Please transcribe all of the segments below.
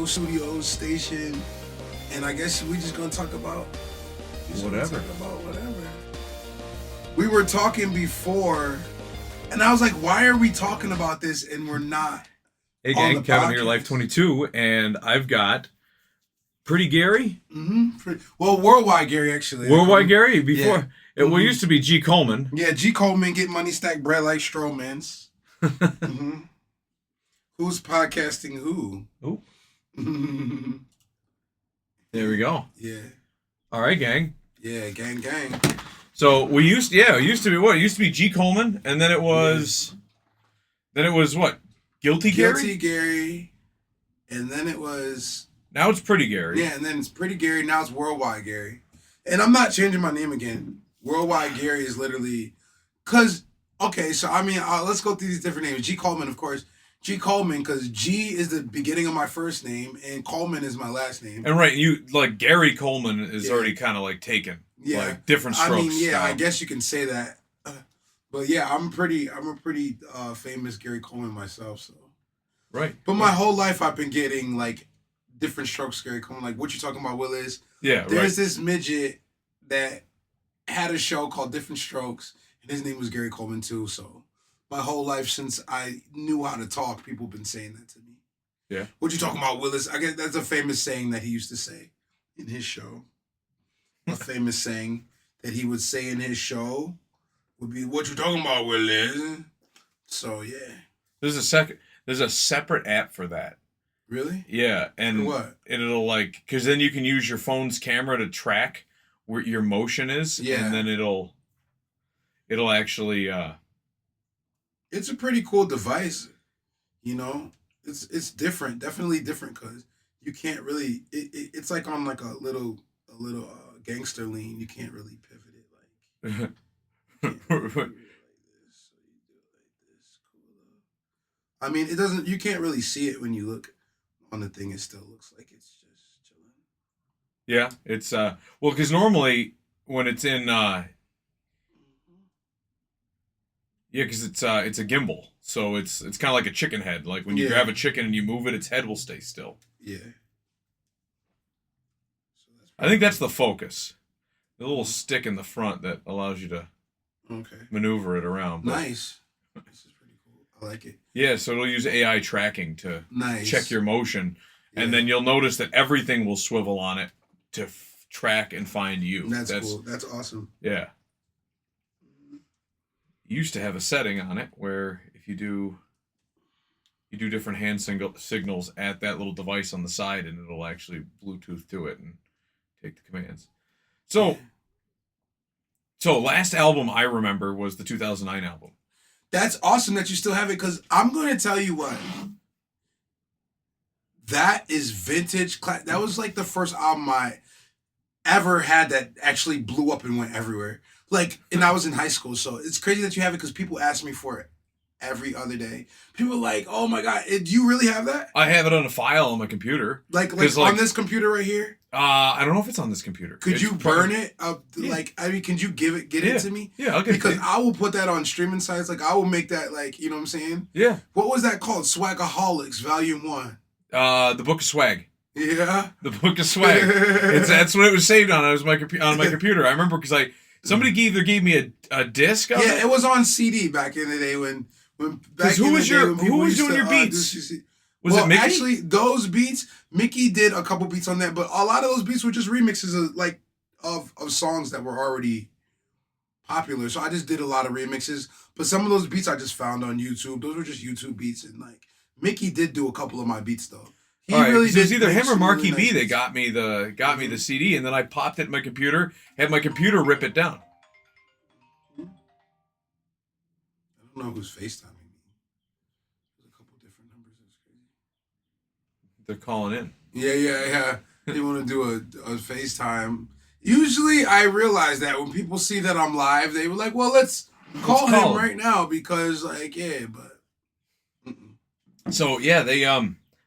Studios station, and I guess we just gonna talk about whatever. We were talking before, and I was like, "Why are we talking about this?" And we're not. Hey gang, Kevin here, Life22, and I've got Pretty Gary. Well, Worldwide Gary actually. Worldwide Gary before. Yeah. It used to be G. Coleman. Yeah, G. Coleman, get money, stack bread like Strowman's. Who's podcasting who? Oh. There we go. Yeah. All right, gang. Yeah, gang. So it used to be what? It used to be G. Coleman, and then it was what? Guilty Gary. And then it was... Now it's Pretty Gary. Yeah, and then it's Pretty Gary. Now it's Worldwide Gary. And I'm not changing my name again. Worldwide Gary is literally... Because, okay, so I mean, let's go through these different names. G. Coleman, of course. G. Coleman, because G is the beginning of my first name, and Coleman is my last name. And right, you like Gary Coleman is already kind of like taken. Yeah. Like different strokes. I mean, yeah, I guess you can say that. But yeah, I'm a pretty famous Gary Coleman myself, so. Right. But my whole life I've been getting like different strokes Gary Coleman. Like what you talking about, Willis? Yeah, There's this midget that had a show called Different Strokes, and his name was Gary Coleman too, so. My whole life since I knew how to talk, people have been saying that to me. Yeah. What you talking about, Willis? I guess that's a famous saying that he used to say in his show. A famous saying that he would say in his show would be, "What you talking about, Willis?" So yeah. There's a separate app for that. Really? Yeah, and for what? It'll like because then you can use your phone's camera to track where your motion is. Yeah. And then it'll actually. It's a pretty cool device, you know. It's different, definitely different, because you can't really. It's like on like a little gangster lean. You can't really pivot it like. I mean, it doesn't. You can't really see it when you look on the thing. It still looks like it's just chilling. Yeah, it's well, because normally when it's in. Yeah, because it's a gimbal, so it's kind of like a chicken head. Like when you grab a chicken and you move it, its head will stay still. Yeah. So I think that's the focus. The little stick in the front that allows you to maneuver it around. Nice. This is pretty cool. I like it. Yeah, so it'll use AI tracking to check your motion, and then you'll notice that everything will swivel on it to track and find you. That's cool. That's awesome. Yeah. Used to have a setting on it where if you do different hand signals at that little device on the side, and it'll actually Bluetooth to it and take the commands. So last album I remember was the 2009 album. That's awesome that you still have it, because I'm going to tell you what. That is vintage. That was like the first album I ever had that actually blew up and went everywhere. Like, and I was in high school, so it's crazy that you have it, because people ask me for it every other day. People are like, "Oh my god, do you really have that?" I have it on a file on my computer. Like on this computer right here. I don't know if it's on this computer. Could you burn it up? Yeah. Like, I mean, can you get it to me? Yeah, I'll get it. Because I will put that on streaming sites. Like, I will make that, like, you know what I'm saying? Yeah. What was that called? Swagaholics, Volume 1. The Book of Swag. Yeah. The Book of Swag. That's what it was saved on. It was on my computer. I remember because somebody either gave me a disc of it. It was on CD back in the day when who was doing your beats? Was it Mickey? Actually, those beats, Mickey did a couple beats on that, but a lot of those beats were just remixes of songs that were already popular. So I just did a lot of remixes, but some of those beats I just found on YouTube. Those were just YouTube beats, and like Mickey did do a couple of my beats though. He really did. It was either him or Marky B that got me the CD, and then I popped it in my computer, had my computer rip it down. I don't know who's FaceTiming me. There's a couple different numbers. That's crazy. They're calling in. Yeah. They want to do a FaceTime. Usually I realize that when people see that I'm live, they were like, well, let's call him right now, because like, but. So yeah, they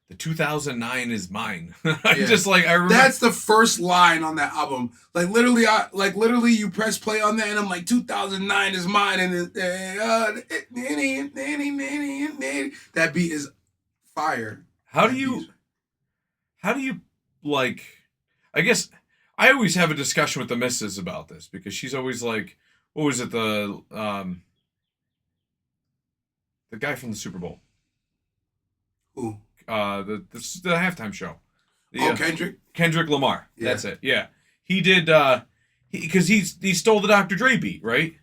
the 2009 is mine. Just like I remember. That's the first line on that album. Like literally, you press play on that, and I'm like, 2009 is mine, and that beat is fire. How do you? how do you like? I guess I always have a discussion with the missus about this because she's always like, what was it, the guy from the Super Bowl, Who? the halftime show. Kendrick. Kendrick Lamar. Yeah. That's it. Yeah, he did. Because he stole the Dr. Dre beat, right?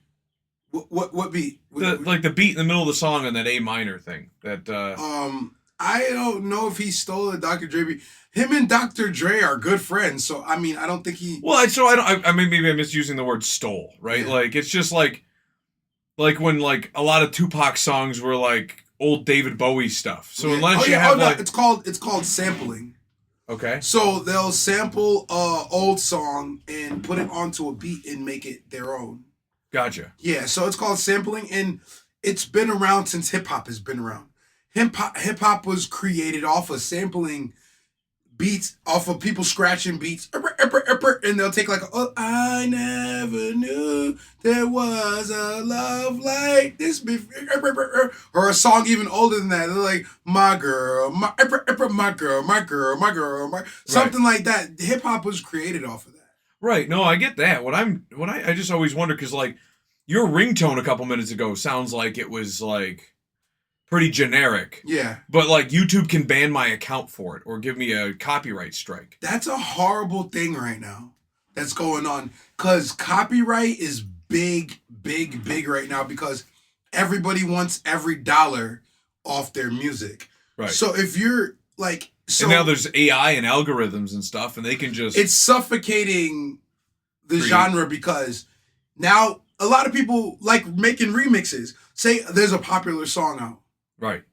What beat? Like the beat in the middle of the song on that A minor thing. That I don't know if he stole a Dr. Dre beat. Him and Dr. Dre are good friends, so I mean, I don't think he. Well, so I don't. I mean, maybe I'm misusing the word "stole," right? Yeah. Like it's just like when like a lot of Tupac songs were like old David Bowie stuff. So unless you have like, it's called sampling. Okay. So they'll sample a old song and put it onto a beat and make it their own. Gotcha. Yeah, so it's called sampling, and it's been around since hip hop has been around. Hip hop was created off of sampling beats, off of people scratching beats, and they'll take like, oh, I never knew there was a love like this before, or a song even older than that. They're like, my girl, my girl, something like that. Hip hop was created off of that. Right. No, I get that. I just always wonder because like your ringtone a couple minutes ago sounds like it was like pretty generic. Yeah. But like YouTube can ban my account for it or give me a copyright strike. That's a horrible thing right now that's going on because copyright is big right now because everybody wants every dollar off their music. Right. So if you're like, and now there's AI and algorithms and stuff, and they can just... It's suffocating the genre because now a lot of people like making remixes. Say there's a popular song out. Right.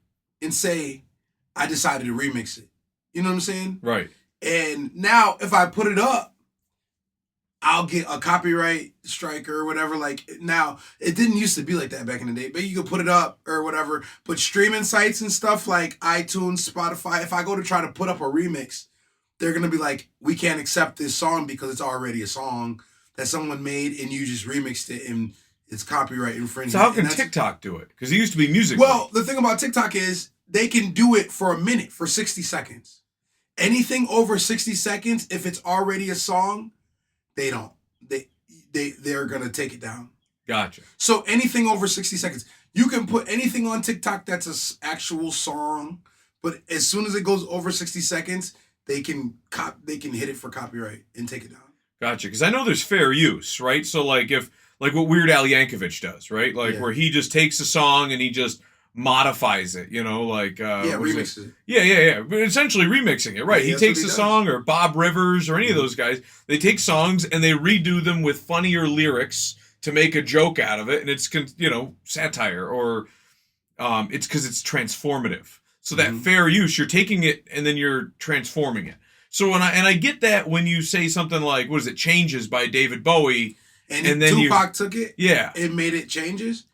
And say, I decided to remix it. You know what I'm saying? Right. And now if I put it up, I'll get a copyright strike or whatever. Like now, it didn't used to be like that back in the day, but you could put it up or whatever. But streaming sites and stuff like iTunes, Spotify, if I go to try to put up a remix, they're going to be like, we can't accept this song because it's already a song that someone made and you just remixed it and it's copyright infringement. So how can TikTok do it? Because it used to be music. Well, the thing about TikTok is they can do it for a minute, for 60 seconds. Anything over 60 seconds, if it's already a song, they're gonna take it down. Gotcha. So anything over 60 seconds, you can put anything on TikTok that's an actual song, but as soon as it goes over 60 seconds, they can hit it for copyright and take it down. Gotcha. Because I know there's fair use, right? So like what Weird Al Yankovic does, right? Like where he just takes a song and he just modifies it, you know, like remixes it. Yeah. But essentially remixing it, right? Yeah, he takes a song, or Bob Rivers or any of those guys. They take songs and they redo them with funnier lyrics to make a joke out of it, and it's satire or it's because it's transformative. So that fair use, you're taking it and then you're transforming it. So I get that when you say something like, what is it, Changes by David Bowie. And then Tupac took it. Yeah. It made it Changes.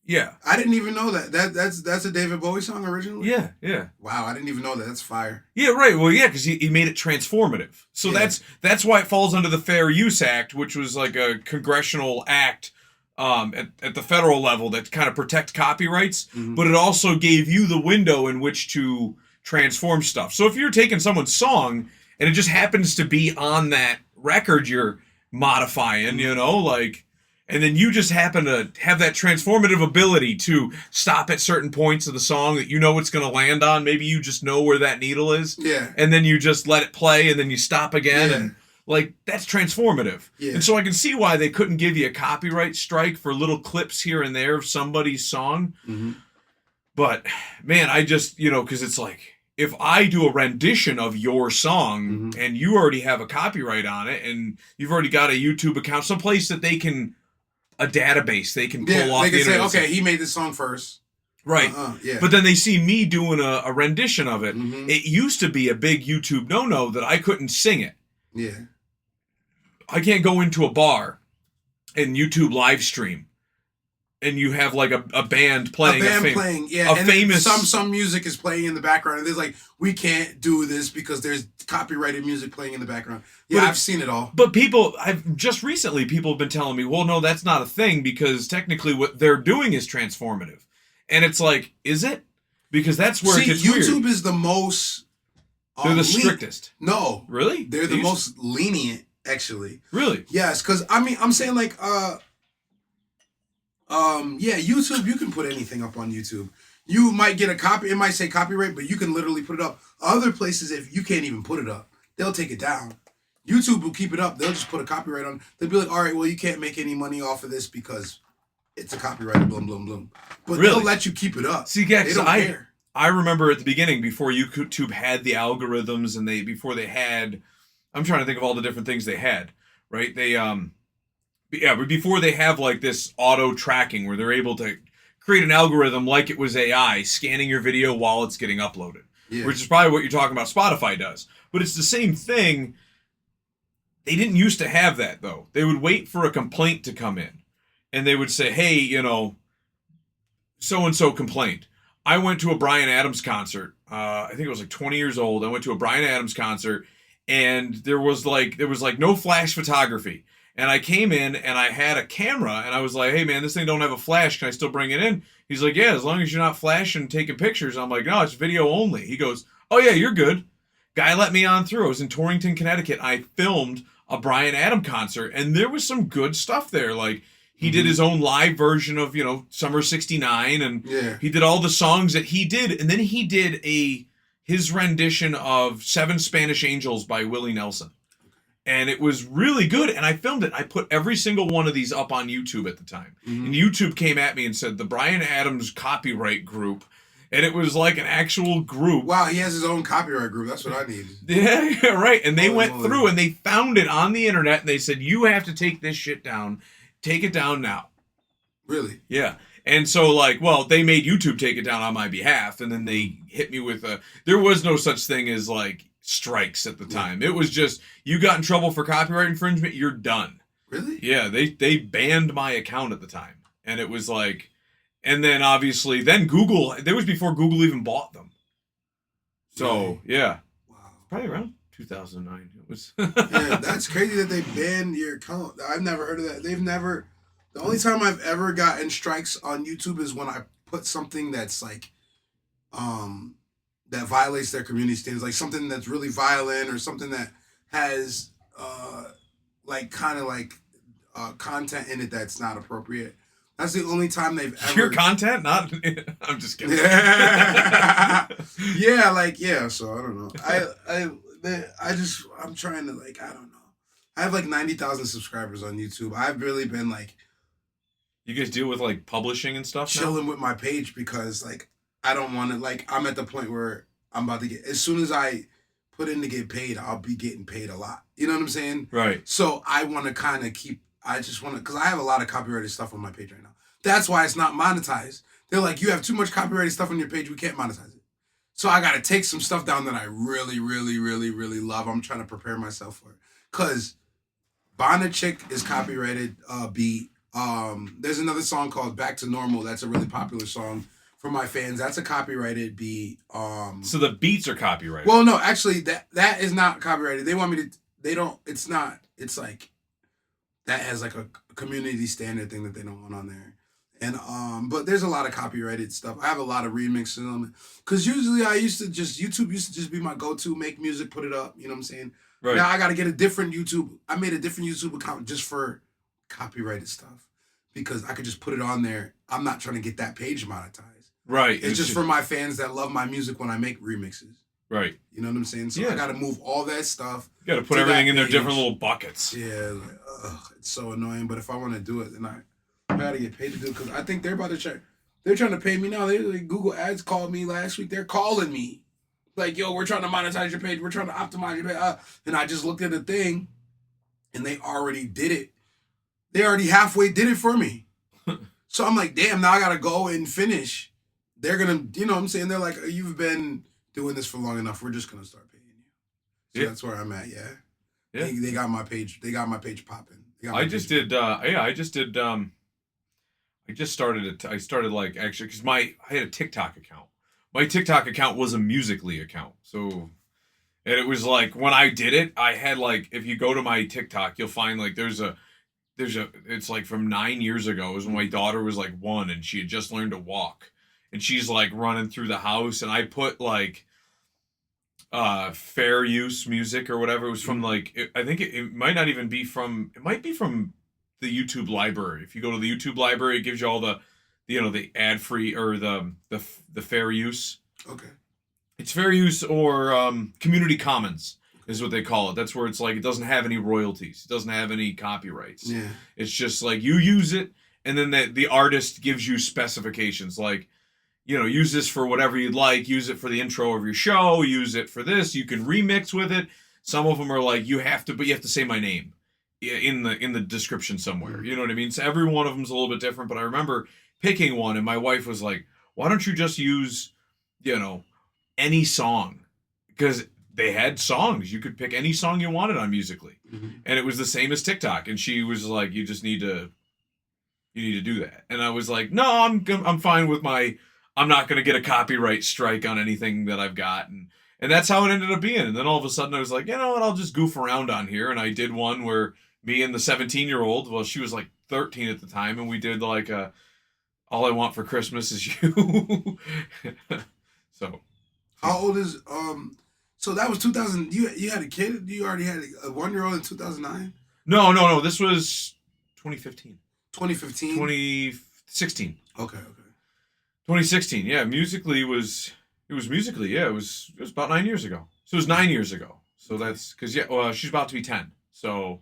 Yeah. I didn't even know that. That's a David Bowie song originally? Yeah. Wow, I didn't even know that. That's fire. Yeah, right. Well, yeah, because he made it transformative. So that's why it falls under the Fair Use Act, which was like a congressional act at the federal level that kind of protect copyrights, but it also gave you the window in which to transform stuff. So if you're taking someone's song and it just happens to be on that record you're modifying, and then you just happen to have that transformative ability to stop at certain points of the song that you know it's going to land on. Maybe you just know where that needle is. Yeah. And then you just let it play and then you stop again. And that's transformative. Yeah. And so I can see why they couldn't give you a copyright strike for little clips here and there of somebody's song. Mm-hmm. But man, I just, because it's like, if I do a rendition of your song and you already have a copyright on it and you've already got a YouTube account, someplace that they can, a database they can pull off. They can the say, internet. okay, he made this song first. Right. Yeah. But then they see me doing a rendition of it. It used to be a big YouTube no-no that I couldn't sing it. Yeah. I can't go into a bar and YouTube live stream and you have like a band playing. Yeah. And famous... Some music is playing in the background. And there's like, we can't do this because there's copyrighted music playing in the background. Yeah, I've seen it all. But people have been telling me, well, no, that's not a thing because technically what they're doing is transformative. And it's like, is it? Because that's where it gets YouTube weird. is the most They're the strictest. No. Really? They're the most lenient, actually. Really? Yes, because I mean, I'm saying like, yeah, YouTube, you can put anything up on YouTube. You might get a copy, it might say copyright, but you can literally put it up. Other places, if you can't even put it up, they'll take it down. YouTube will keep it up. They'll just put a copyright on. They'll be like, all right, well, you can't make any money off of this because it's a copyright, boom, boom, boom. But really? They'll let you keep it up. See, they don't care. I remember at the beginning, before YouTube had the algorithms and before they had, I'm trying to think of all the different things they had, right? But before they have like this auto tracking where they're able to create an algorithm like it was AI scanning your video while it's getting uploaded, which is probably what you're talking about Spotify does. But it's the same thing. They didn't used to have that, though. They would wait for a complaint to come in, and they would say, hey, so-and-so complained. I went to a Bryan Adams concert. I think it was like 20 years old. I went to a Bryan Adams concert, and there was no flash photography. And I came in, and I had a camera, and I was like, hey, man, this thing don't have a flash. Can I still bring it in? He's like, yeah, as long as you're not flashing and taking pictures. I'm like, no, it's video only. He goes, oh, yeah, you're good. Guy let me on through. I was in Torrington, Connecticut. I filmed a Bryan Adams concert, and there was some good stuff there. Like, he did his own live version of, Summer 69, and he did all the songs that he did. And then he did his rendition of Seven Spanish Angels by Willie Nelson. And it was really good, and I filmed it. I put every single one of these up on YouTube at the time. And YouTube came at me and said, the Bryan Adams Copyright Group. And it was like an actual group. Wow, he has his own copyright group. That's what I need. Yeah, right. And they went through and they found it on the internet, and they said, you have to take this shit down. Take it down now. Really? Yeah. And so, they made YouTube take it down on my behalf, and then they hit me with there was no such thing as, strikes at the time. It was just, you got in trouble for copyright infringement, you're done. Really? Yeah, they banned my account at the time. And it was like, and then obviously, then Google, that was before Google even bought them. So, yeah. Wow. Probably around 2009. It was. Yeah, that's crazy that they banned your account. I've never heard of that. The only time I've ever gotten strikes on YouTube is when I put something that's that violates their community standards, like something that's really violent or something that has content in it that's not appropriate. That's the only time they've ever. Pure content? Not. I'm just kidding. Yeah. So I don't know. I'm trying to I don't know. I have 90,000 subscribers on YouTube. I've really been You guys deal with publishing and stuff? Chilling with my page because I don't want to I'm at the point where I'm about to get, as soon as I put in to get paid, I'll be getting paid a lot. You know what I'm saying? Right. So I want to kind of because I have a lot of copyrighted stuff on my page right now. That's why it's not monetized. They're like, you have too much copyrighted stuff on your page. We can't monetize it. So I got to take some stuff down that I really, really, really, really love. I'm trying to prepare myself for it. Because Bonnet Chick is copyrighted beat. There's another song called Back to Normal. That's a really popular song for my fans. That's a copyrighted beat. So the beats are copyrighted? Well, no, actually, that is not copyrighted. They want me to, they don't, it's not, it's that has a community standard thing that they don't want on there. And but there's a lot of copyrighted stuff. I have a lot of remixes on it. Cause usually YouTube used to just be my go-to, make music, put it up, you know what I'm saying? Right. Now I gotta get a different YouTube. I made a different YouTube account just for copyrighted stuff. Because I could just put it on there. I'm not trying to get that page monetized. Right. It's just for my fans that love my music when I make remixes. Right. You know what I'm saying? So I gotta move all that stuff. You gotta put everything in their different little buckets. Yeah, it's so annoying. But if I want to do it, then I gotta get paid to do it because I think they're about to check. They're trying to pay me now. Google Ads called me last week. They're calling me, yo, we're trying to monetize your page. We're trying to optimize your page. And I just looked at the thing, and they already did it. They already halfway did it for me. So I'm like, damn, now I gotta go and finish. They're gonna, you know what I'm saying? They're like, you've been doing this for long enough. We're just gonna start paying you. So that's where I'm at. Yeah. They got my page. They got my page popping. I started actually because I had a TikTok account. My TikTok account was a Musical.ly account. So, and it was when I did it, I had if you go to my TikTok, you'll find it's from 9 years ago. It was when my daughter was 1 and she had just learned to walk. And she's running through the house. And I put fair use music or whatever. It was from I think it might not even be from. It might be from the YouTube library. If you go to the YouTube library, it gives you all the the ad free or the fair use. Okay. It's fair use or community commons is what they call it. That's where it's like it doesn't have any royalties. It doesn't have any copyrights. Yeah. It's just like you use it, and then the artist gives you specifications like, use this for whatever you'd like. Use it for the intro of your show. Use it for this. You can remix with it. Some of them are like you have to say my name in the description somewhere. You know what I mean? So every one of them's a little bit different. But I remember picking one, and my wife was like, "Why don't you just use, any song?" Because they had songs. You could pick any song you wanted on Musical.ly, and it was the same as TikTok. And she was like, "You just need to do that." And I was like, "No, I'm fine with my. I'm not going to get a copyright strike on anything that I've got." And that's how it ended up being. And then all of a sudden I was like, you know what, I'll just goof around on here. And I did one where me and the 17-year-old, well, she was like 13 at the time, and we did like All I Want for Christmas Is You. So. How old is, so that was 2000, you had a kid? You already had a 1-year-old in 2009? No. This was 2015. 2015? 2016. Okay. 2016, yeah. Musical.ly was Musical.ly, yeah. It was about 9 years ago. So it was 9 years ago. So that's because she's about to be 10. So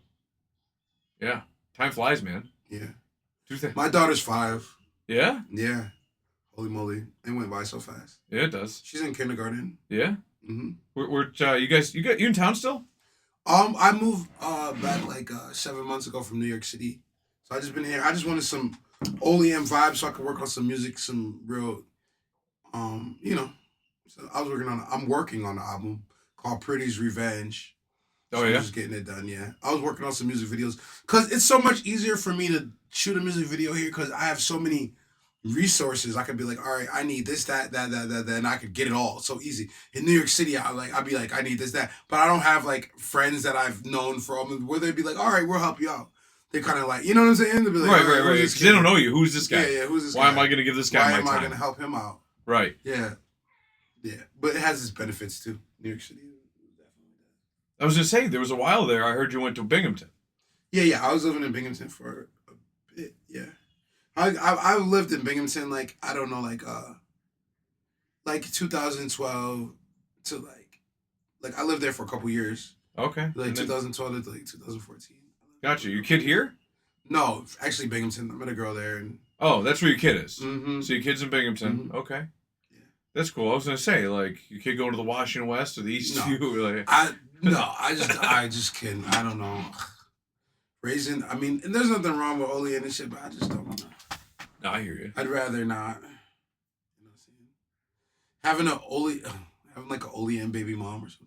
yeah, time flies, man. Yeah. My daughter's 5. Yeah. Yeah. Holy moly, it went by so fast. Yeah, it does. She's in kindergarten. Yeah. We're you in town still? I moved back like 7 months ago from New York City. So I just been here. I just wanted some OEM vibes so I could work on some music, some real, So I'm working on an album called Pretty's Revenge. Oh, so yeah? I'm just getting it done, yeah. I was working on some music videos because it's so much easier for me to shoot a music video here because I have so many resources. I could be like, all right, I need this, that, and I could get it all so easy. In New York City, I'd be like, I need this, that, but I don't have like friends that I've known for where they'd be like, all right, we'll help you out. They kind of like, you know what I'm saying? They'd be like, right. Because they don't know you. Who's this guy? Yeah, who's this guy? Why am I going to give this guy my time? Why am I going to help him out? Right. Yeah. But it has its benefits too. New York City. I was going to say, there was a while there, I heard you went to Binghamton. Yeah. I was living in Binghamton for a bit, yeah. I lived in Binghamton, like, I don't know, like 2012 to like I lived there for a couple years. Okay. Like 2012 to like 2014. Gotcha. Your kid here? No, actually Binghamton. I met a girl there. Oh, that's where your kid is. Mm-hmm. So your kid's in Binghamton. Mm-hmm. Okay. Yeah. That's cool. I was gonna say, like, your kid going to the Washington West or the East View. I just kidding. I don't know. Raising, I mean, and there's nothing wrong with Oli and shit, but I just don't know. No, I hear you. I'd rather not. You know what I'm saying? Having like an Oli and baby mom or something.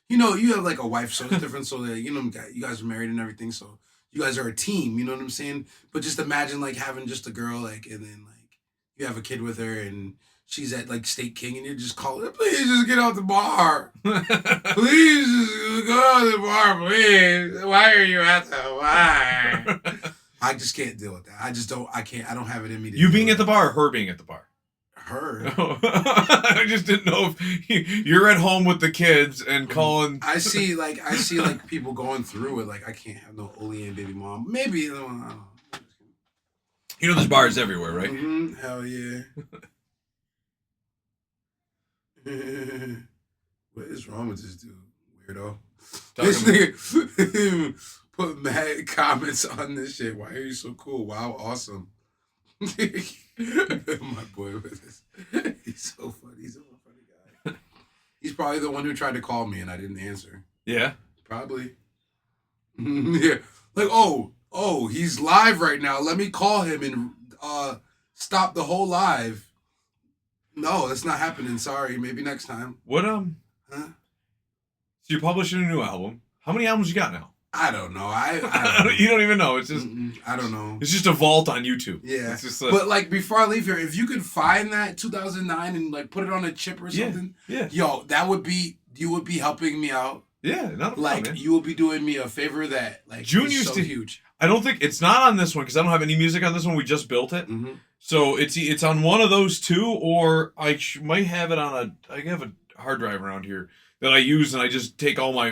You have like a wife, so it's different. So that you guys are married and everything, so you guys are a team. You know what I'm saying? But just imagine like having just a girl, like, and then like you have a kid with her, and she's at like State King, and you just call her, please just get out the bar, please just go out the bar, please. Why are you at the bar? I just can't deal with that. I don't have it in me. You being at the bar, or her being at the bar? Her. I just didn't know if you're at home with the kids and calling. I see like people going through it. Like, I can't have no Oli and baby mom. Maybe, I don't know. There's bars everywhere, right? Mm-hmm. Hell yeah. What is wrong with this dude, weirdo? This nigga put mad comments on this shit. Why are you so cool? Wow, awesome. My boy with this. He's so funny. He's a funny guy. He's probably the one who tried to call me and I didn't answer. Yeah? Probably. Yeah. Like, oh, he's live right now. Let me call him and stop the whole live. No, that's not happening. Sorry. Maybe next time. What, Huh? So you're publishing a new album. How many albums you got now? I don't know. I don't know. You don't even know. It's just I don't know. It's just a vault on YouTube. Yeah. It's just but like before I leave here, if you could find that 2009 and like put it on a chip or something, yo, you would be helping me out. Yeah, not a like man. You will be doing me a favor that like June is so huge. I don't think it's not on this one because I don't have any music on this one. We just built it, so it's on one of those two, or I might have it on I have a hard drive around here that I use, and I just take all my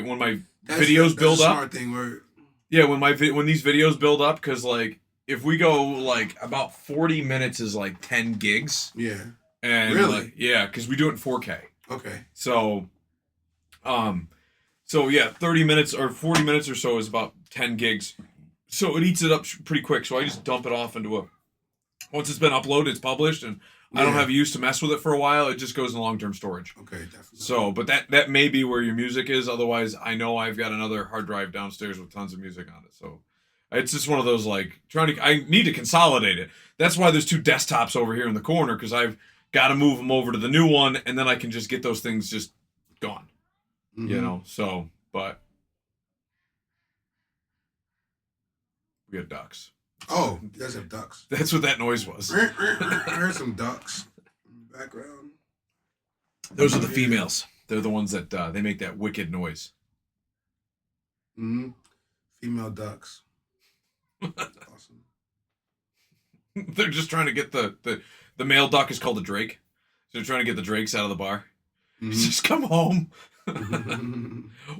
That's videos that's build a up. smart thing. Where Yeah, when these videos build up, because like if we go like about 40 minutes is like 10 gigs, yeah, and really, like, yeah, because we do it in 4K. okay, So, so yeah, 30 minutes or 40 minutes or so is about 10 gigs. So it eats it up pretty quick. So I just dump it off into a. Once it's been uploaded, it's published, and I don't yeah, have use to mess with it for a while. It just goes in long-term storage. okay, definitely. So, but that may be where your music is. Otherwise, I know I've got another hard drive downstairs with tons of music on it. So, it's just one of those like I need to consolidate it. That's why there's two desktops over here in the corner because I've got to move them over to the new one, and then I can just get those things just gone. Mm-hmm. You know. So, but we got ducks. Oh, you guys have ducks. That's what that noise was. I heard some ducks in the background. Those are the females. They're the ones that they make that wicked noise. Mm-hmm. Female ducks. Awesome. They're just trying to get the male duck is called a drake. So they're trying to get the drakes out of the bar. Mm-hmm. Just come home.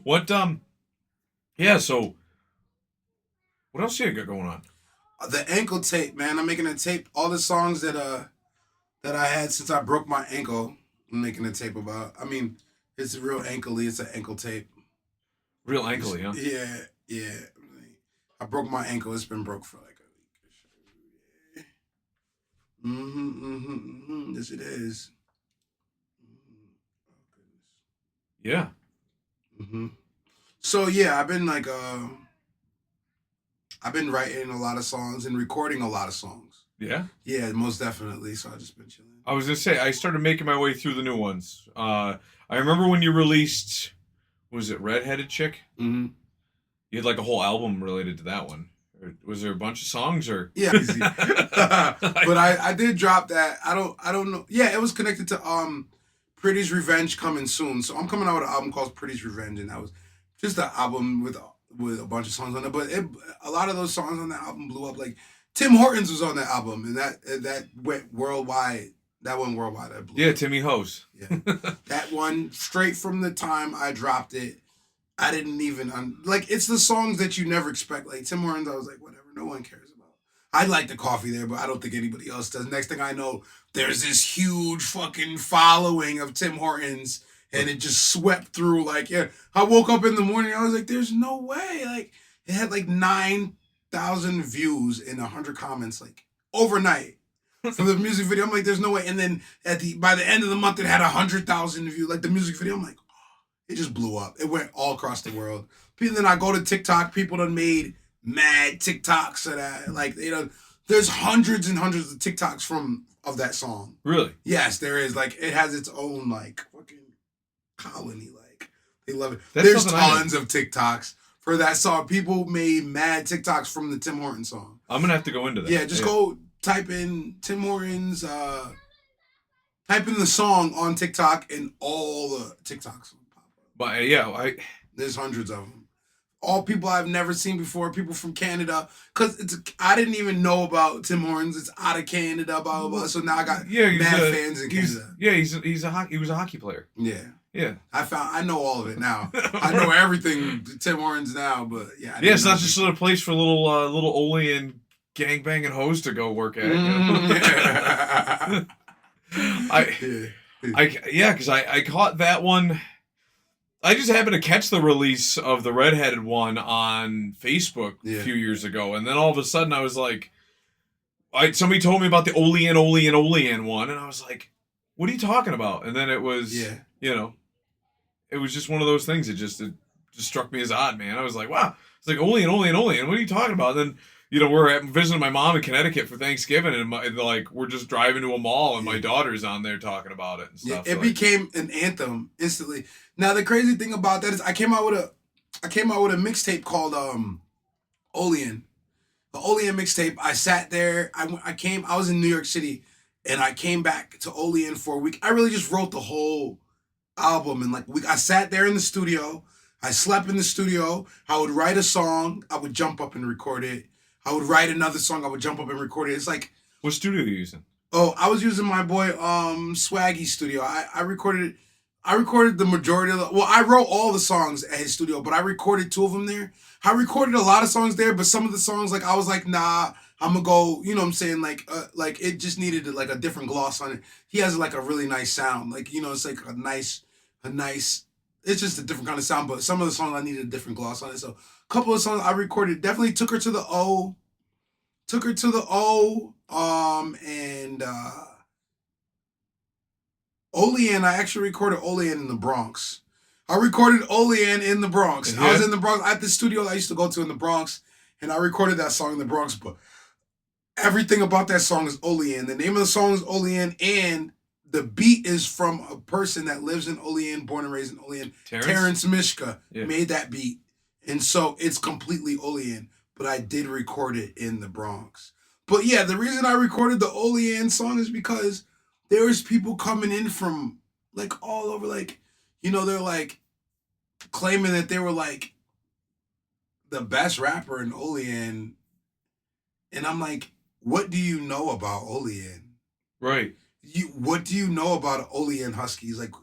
What yeah, so what else you got going on? The ankle tape, man. I'm making a tape. All the songs that I had since I broke my ankle, I'm making a tape about. I mean, it's real ankle-y. It's an ankle tape. Real ankle-y, huh? Yeah, yeah. I broke my ankle. It's been broke for like a week. Yes, it is. Oh, goodness. Yeah. So yeah, I've been writing a lot of songs and recording a lot of songs. Yeah? Yeah, most definitely. So I just been chilling. I was gonna say I started making my way through the new ones. I remember when you released, was it Redheaded Chick? Mm-hmm. You had like a whole album related to that one. Or was there a bunch of songs or? Yeah, easy. But I did drop that. I don't know. Yeah, it was connected to Pretty's Revenge coming soon. So I'm coming out with an album called Pretty's Revenge, and that was just an album with a bunch of songs on it. But a lot of those songs on that album blew up. Like Tim Hortons was on that album, and that went worldwide. That went worldwide. That blew yeah, up. Timmy Hose. Yeah, that one straight from the time I dropped it. I didn't even like. It's the songs that you never expect. Like Tim Hortons, I was like, whatever. No one cares about. I like the coffee there, but I don't think anybody else does. Next thing I know, there's this huge fucking following of Tim Hortons, and it just swept through. Like, yeah, I woke up in the morning, I was like, there's no way. Like, it had like 9,000 views and 100 comments, like overnight. For the music video, I'm like, there's no way. And then by the end of the month, it had 100,000 views. Like the music video, I'm like, it just blew up. It went all across the world. Then I go to TikTok. People done made mad TikToks of that. Like, there's hundreds and hundreds of TikToks of that song. Really? Yes, there is. Like, it has its own like fucking colony. Like, they love it. That's There's tons of TikToks for that song. People made mad TikToks from the Tim Hortons song. I'm gonna have to go into that. Yeah, just go type in Tim Hortons. Type in the song on TikTok, and all the TikToks. But yeah, there's hundreds of them. All people I've never seen before, people from Canada. Because I didn't even know about Tim Hortons. It's out of Canada, blah, blah, blah. So now I got mad fans in Canada. Yeah, he was a hockey player. Yeah. Yeah. I know all of it now. I know everything Tim Hortons now, but yeah. Yeah, it's not just a place for little Oli and gangbanging hoes to go work at. Because I caught that one. I just happened to catch the release of the redheaded one on Facebook a few years ago, and then all of a sudden I was like, somebody told me about the Olean one, and I was like, what are you talking about? And then it was, it was just one of those things. It just struck me as odd, man. I was like, wow, it's like Olean. What are you talking about? And then, we're visiting my mom in Connecticut for Thanksgiving, and we're just driving to a mall, and my daughter's on there talking about it and stuff. Yeah, it became an anthem instantly. Now the crazy thing about that is I came out with a mixtape called Olean. The Olean mixtape. I sat there. I was in New York City, and I came back to Olean for a week. I really just wrote the whole album in like a week. I sat there in the studio. I slept in the studio. I would write a song. I would jump up and record it. I would write another song. I would jump up and record it. It's like, what studio are you using? Oh, I was using my boy Swaggy studio. I recorded it I recorded the majority of I wrote all the songs at his studio, but I recorded 2 of them there. I recorded a lot of songs there, but some of the songs, like, I was like, nah, I'm gonna go, you know what I'm saying? Like it just needed like a different gloss on it. He has like a really nice sound. Like, it's like a nice, it's just a different kind of sound, but some of the songs I needed a different gloss on it. So a couple of songs I recorded definitely took her to the O, and Olean, I actually recorded Olean in the Bronx. I recorded Olean in the Bronx. Yeah. I was in the Bronx at the studio I used to go to in the Bronx, and I recorded that song in the Bronx. But everything about that song is Olean. The name of the song is Olean, and the beat is from a person that lives in Olean, born and raised in Olean. Terrence Mishka made that beat. And so it's completely Olean, but I did record it in the Bronx. But yeah, the reason I recorded the Olean song is because there was people coming in from like all over, like, they're like claiming that they were like the best rapper in Olean. And I'm like, what do you know about Olean? Right. What do you know about Olean Huskies? Like,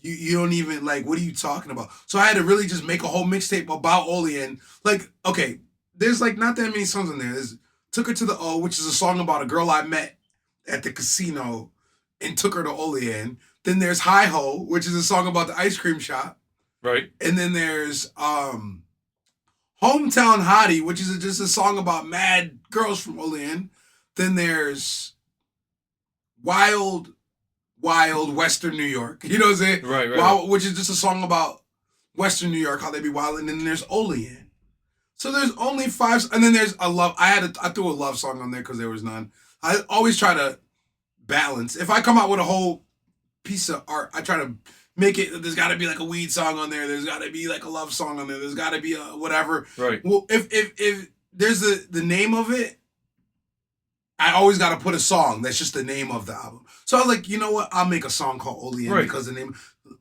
you don't even, like, what are you talking about? So I had to really just make a whole mixtape about Olean. Like, okay, there's like not that many songs in there. There's Took Her to the O, which is a song about a girl I met at the casino and took her to Olean. Then there's Hi Ho, which is a song about the ice cream shop. Right. And then there's Hometown Hottie, which is just a song about mad girls from Olean. Then there's Wild Western New York. You know what I'm saying? Right. Wild, which is just a song about Western New York, how they be wild. And then there's Olean. So there's only 5. And then there's a love. I threw a love song on there because there was none. I always try to balance. If I come out with a whole piece of art, I try to make it. There's got to be like a weed song on there. There's got to be like a love song on there. There's got to be a whatever. Right. Well, if there's the name of it, I always got to put a song that's just the name of the album. So I was like, you know what? I'll make a song called Olean because the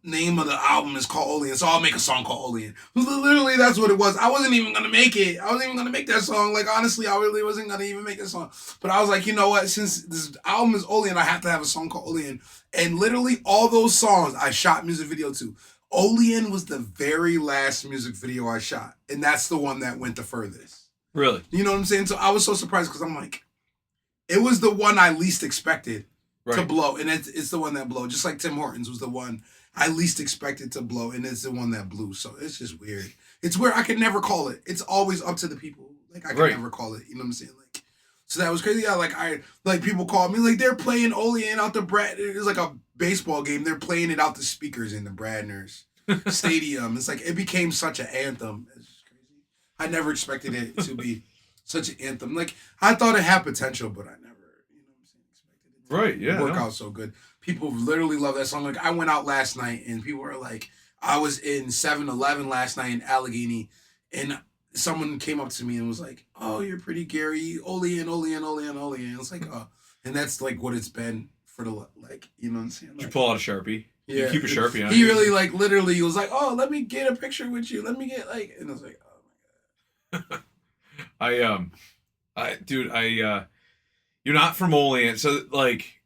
name of the album is called Olean. So I'll make a song called Olean. Literally, that's what it was. I wasn't even gonna make it. I wasn't even gonna make that song. Like, honestly, I really wasn't gonna even make that song. But I was like, you know what? Since this album is Olean, I have to have a song called Olean. And literally, all those songs I shot music video to. Olean was the very last music video I shot, and that's the one that went the furthest. Really? You know what I'm saying? So I was so surprised because I'm like, it was the one I least expected to blow, and it's the one that blew. Just like Tim Hortons was the one I least expected to blow, and it's the one that blew. So it's just weird. It's weird. I could never call it. It's always up to the people. Like, I could never call it. You know what I'm saying? Like, so that was crazy. Yeah, like people called me, like, they're playing Olean out the Brad. It was like a baseball game. They're playing it out the speakers in the Bradner's stadium. It's like it became such an anthem. It's just crazy. I never expected it to be such an anthem. Like, I thought it had potential, but I never, expected it to work out so good. People literally love that song. Like, I went out last night and people were like, I was in 7-Eleven last night in Allegheny, and someone came up to me and was like, "Oh, you're pretty Gary, Olean." It's like, oh, and that's like what it's been for the, like, you know what I'm saying? Like, did you pull out a Sharpie? Yeah. You keep a Sharpie on. He really, like, literally, he was like, "Oh, let me get a picture with you. Let me get, like," and I was like, "Oh my God." You're not from Olean, so like,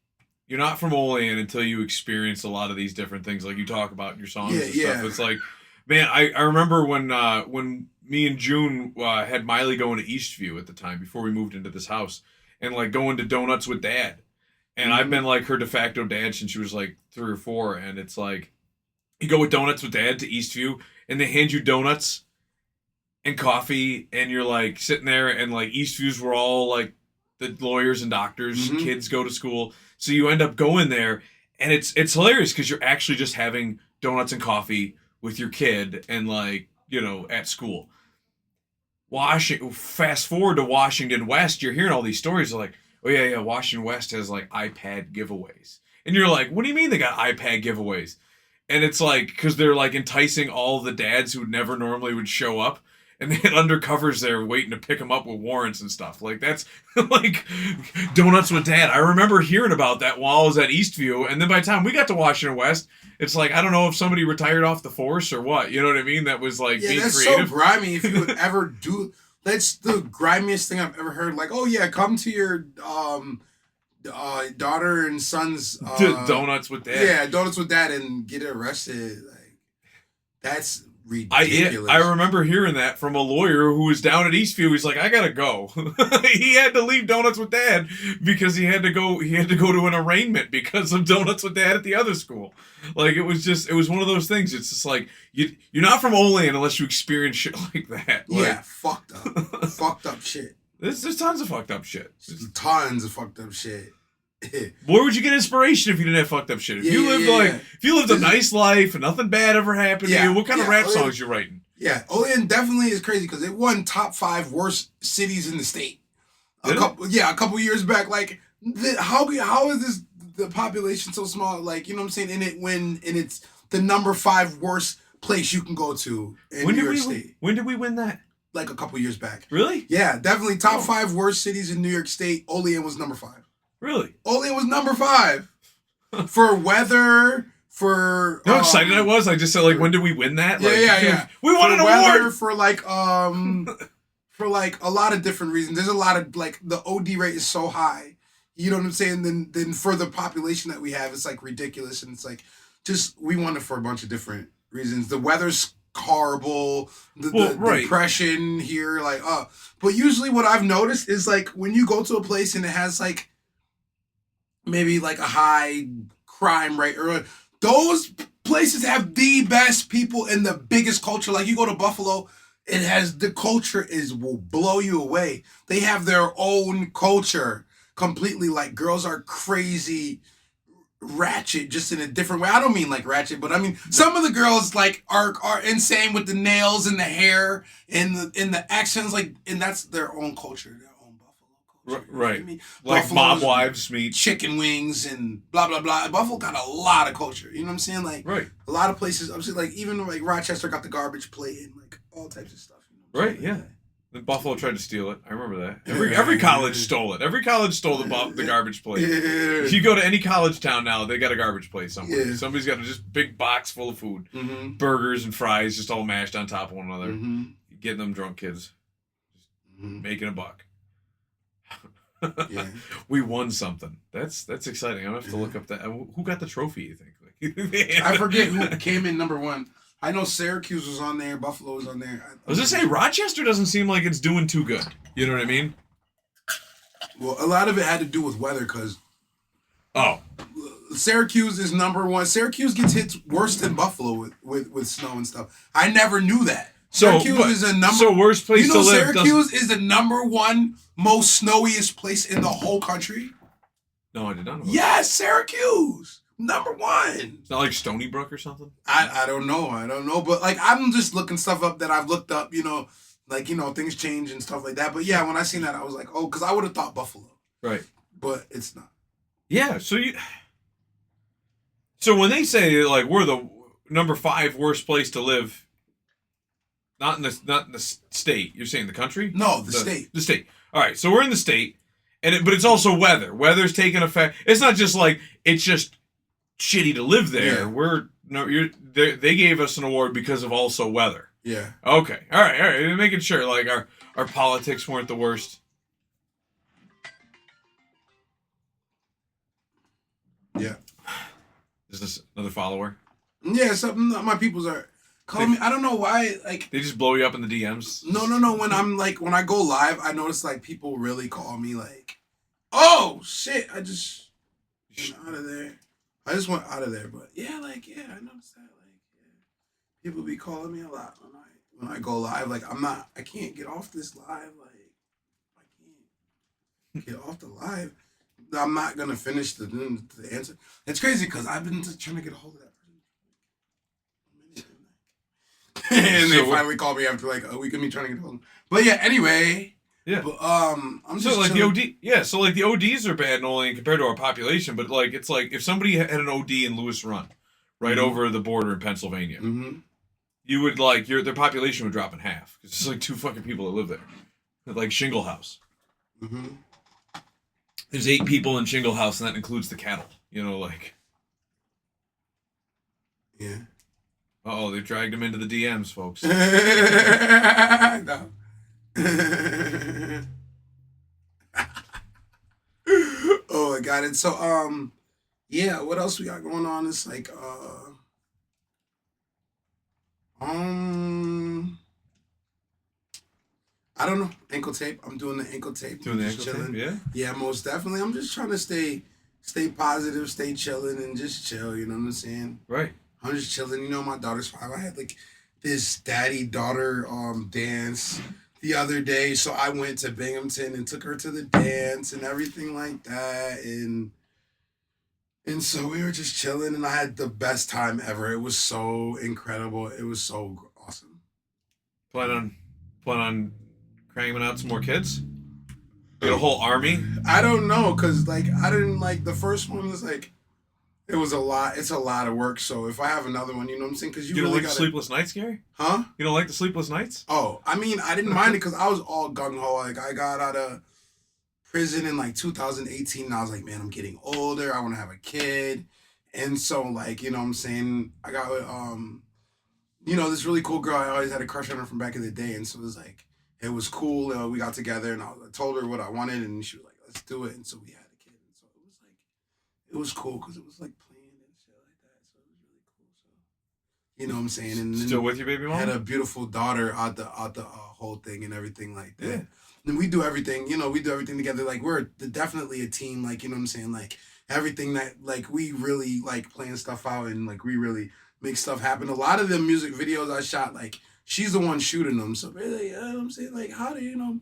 you're not from Olean until you experience a lot of these different things, like you talk about in your songs and stuff. It's like, man, I remember when me and June had Miley going to Eastview at the time before we moved into this house, and like going to Donuts with Dad, and I've been like her de facto dad since she was like 3 or 4, and it's like, you go with Donuts with Dad to Eastview, and they hand you donuts and coffee, and you're like sitting there, and like Eastview's were all like the lawyers and doctors, kids go to school, so you end up going there, and it's hilarious because you're actually just having donuts and coffee with your kid, and like, at school. Fast forward to Washington West, you're hearing all these stories like, oh yeah, Washington West has like iPad giveaways, and you're like, what do you mean they got iPad giveaways? And it's like, because they're like enticing all the dads who never normally would show up, and they had undercovers there waiting to pick them up with warrants and stuff. Like, that's like Donuts with Dad. I remember hearing about that while I was at Eastview, and then by the time we got to Washington West, it's like, I don't know if somebody retired off the force or what. You know what I mean? That was like being that's creative. So grimy. If you would ever do, that's the grimiest thing I've ever heard. Like, oh yeah, come to your daughter and son's donuts with dad. Yeah, donuts with dad, and get arrested. Like, that's I ridiculous. remember hearing that from a lawyer who was down at Eastview. He's like, I gotta go. He had to leave Donuts with Dad because he had to go to an arraignment because of Donuts with Dad at the other school. Like, it was one of those things. It's just like you're not from Olean unless you experience shit like that. Like, yeah, fucked up, fucked up shit. There's tons of fucked up shit. Tons of fucked up shit. Where would you get inspiration if you didn't have fucked up shit? If you lived a nice life and nothing bad ever happened to you, what kind of rap songs you writing? Yeah, Olean definitely is crazy because it won top 5 worst cities in the state. A couple years back. Like, how is this the population so small? Like, you know what I'm saying? And it's the number 5 worst place you can go to in New York State. When did we win that? Like a couple years back. Really? Yeah, definitely top 5 worst cities in New York State. Olean was number 5. Really? Olean was number 5 for weather. For how excited I was! I just said, like, when did we win that? Like, yeah. We won an award for like for like a lot of different reasons. There's a lot of, like, the OD rate is so high. You know what I'm saying? Then for the population that we have, it's like ridiculous, and it's like just we won it for a bunch of different reasons. The weather's horrible. The depression here, like But usually, what I've noticed is, like, when you go to a place and it has like maybe like a high crime rate, or those places have the best people and the biggest culture. Like, you go to Buffalo, it has the culture will blow you away. They have their own culture completely. Like, girls are crazy ratchet, just in a different way. I don't mean like ratchet, but I mean some of the girls like are insane with the nails and the hair and the accents, like, and that's their own culture. Right. I mean, like Buffalo's mob wives meet chicken wings and blah blah blah. Buffalo got a lot of culture. You know what I'm saying? Like, a lot of places. I'm saying, like, even like Rochester got the garbage plate and like all types of stuff. You know yeah. Then Buffalo tried to steal it. I remember that. Every college stole it. Every college stole the garbage plate. Yeah. If you go to any college town now, they got a garbage plate somewhere. Yeah. Somebody's got a just big box full of food, Mm-hmm. burgers and fries, just all mashed on top of one another. Mm-hmm. Getting them drunk kids, just making a buck. Yeah. We won something. That's exciting. I'm gonna have to look up that. Who got the trophy? You think? I forget who came in number 1. I know Syracuse was on there. Buffalo was on there. I was gonna say Rochester doesn't seem like it's doing too good. You know what I mean? Well, a lot of it had to do with weather, because Syracuse is number 1. Syracuse gets hit worse than Buffalo with snow and stuff. I never knew that. Syracuse is a number. So worst place to live. Syracuse is the number 1 most snowiest place in the whole country. No, I did not know. Yes, Syracuse, number 1. It's not like Stony Brook or something. I don't know, but like, I'm just looking stuff up that I've looked up. You know, like, you know, things change and stuff like that. But yeah, when I seen that, I was like, oh, because I would have thought Buffalo, right? But it's not. Yeah, so when they say, like, we're the number 5 worst place to live. Not in the state. You're saying the country? No, the state. The state. All right, so we're in the state, but it's also weather. Weather's taking effect. It's not just like it's just shitty to live there. Yeah. They gave us an award because of also weather. Yeah. Okay. All right. Making sure, like, our politics weren't the worst. Yeah. Is this another follower? Yeah, something my peoples are. Call me. I don't know why. Like, they just blow you up in the DMs. No. When I go live, I notice, like, people really call me, like, "Oh shit, I just went out of there." I just went out of there, but I noticed that. Like, people be calling me a lot when I go live. Like, I can't get off this live. Like, I can't get off the live. I'm not gonna finish the answer. It's crazy because I've been trying to get a hold of that. And they finally called me after like a week of me trying to get hold of them. But yeah, anyway. Yeah. But, I'm just like the OD. Yeah, so like the ODs are bad only compared to our population, but like it's like if somebody had an OD in Lewis Run, right over the border in Pennsylvania, you would like their population would drop in half because there's like 2 fucking people that live there, like Shingle House. There's 8 people in Shingle House, and that includes the cattle. You know, like. Yeah. They dragged him into the DMs, folks. No. Oh my God. excited. So yeah, what else we got going on? It's like um I don't know. Ankle tape. I'm doing the ankle tape. Doing I'm the just ankle chilling. tape, yeah. Yeah, most definitely. I'm just trying to stay positive, stay chilling, and just chill. You know what I'm saying? Right. I'm just chilling. You know, my daughter's 5. I had like this daddy daughter dance the other day, so I went to Binghamton and took her to the dance and everything like that, and so we were just chilling, and I had the best time ever. It was so incredible. It was so awesome. Plan on cranking out some more kids? Get a whole army? I don't know, cause like I didn't like the first one was like it was a lot. It's a lot of work. So if I have another one, you know what I'm saying? Cause you don't really like got the sleepless nights, Gary? huh? You don't like the sleepless nights? Oh, I mean, I didn't mind it because I was all gung ho. Like I got out of prison in like 2018, and I was like, man, I'm getting older. I want to have a kid, and so like you know what I'm saying, I got this really cool girl. I always had a crush on her from back in the day, and so it was like it was cool. We got together, and I told her what I wanted, and she was like, let's do it, and so we had a kid, and so it was like it was cool because it was like playing and shit like that. So it was really cool. So you know what I'm saying, and then Still with your baby mom? had a beautiful daughter out the whole thing and everything like that. Yeah. And we do everything, we do everything together. Like we're definitely a team. Like you know what I'm saying. Like everything that like we really like playing stuff out and like we really make stuff happen. A lot of the music videos I shot, like she's the one shooting them. So really, you know what I'm saying, like how do you know?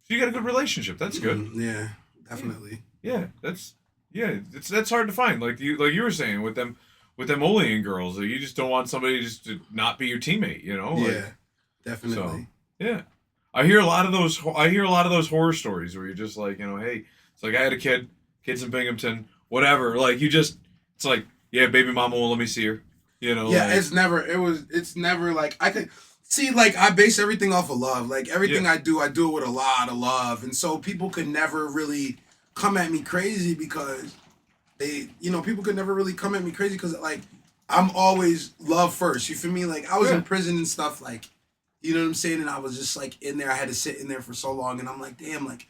So you got a good relationship. That's good. Yeah, definitely. Yeah, that's hard to find. Like you were saying with them Olean girls, like you just don't want somebody just to not be your teammate, you know? Yeah, definitely. So, yeah. I hear a lot of those horror stories where you're just like, hey, it's like I had a kid's in Binghamton, whatever. Like it's like, yeah, baby mama won't let me see her. Yeah, like, it's never like I could see, like I base everything off of love. Like everything I do it with a lot of love. And so people could never really come at me crazy because people could never really come at me crazy because like I'm always love first. You feel me? Like I was in prison and stuff, like you know what I'm saying? And I was just like in there. I had to sit in there for so long. And I'm like, damn, like,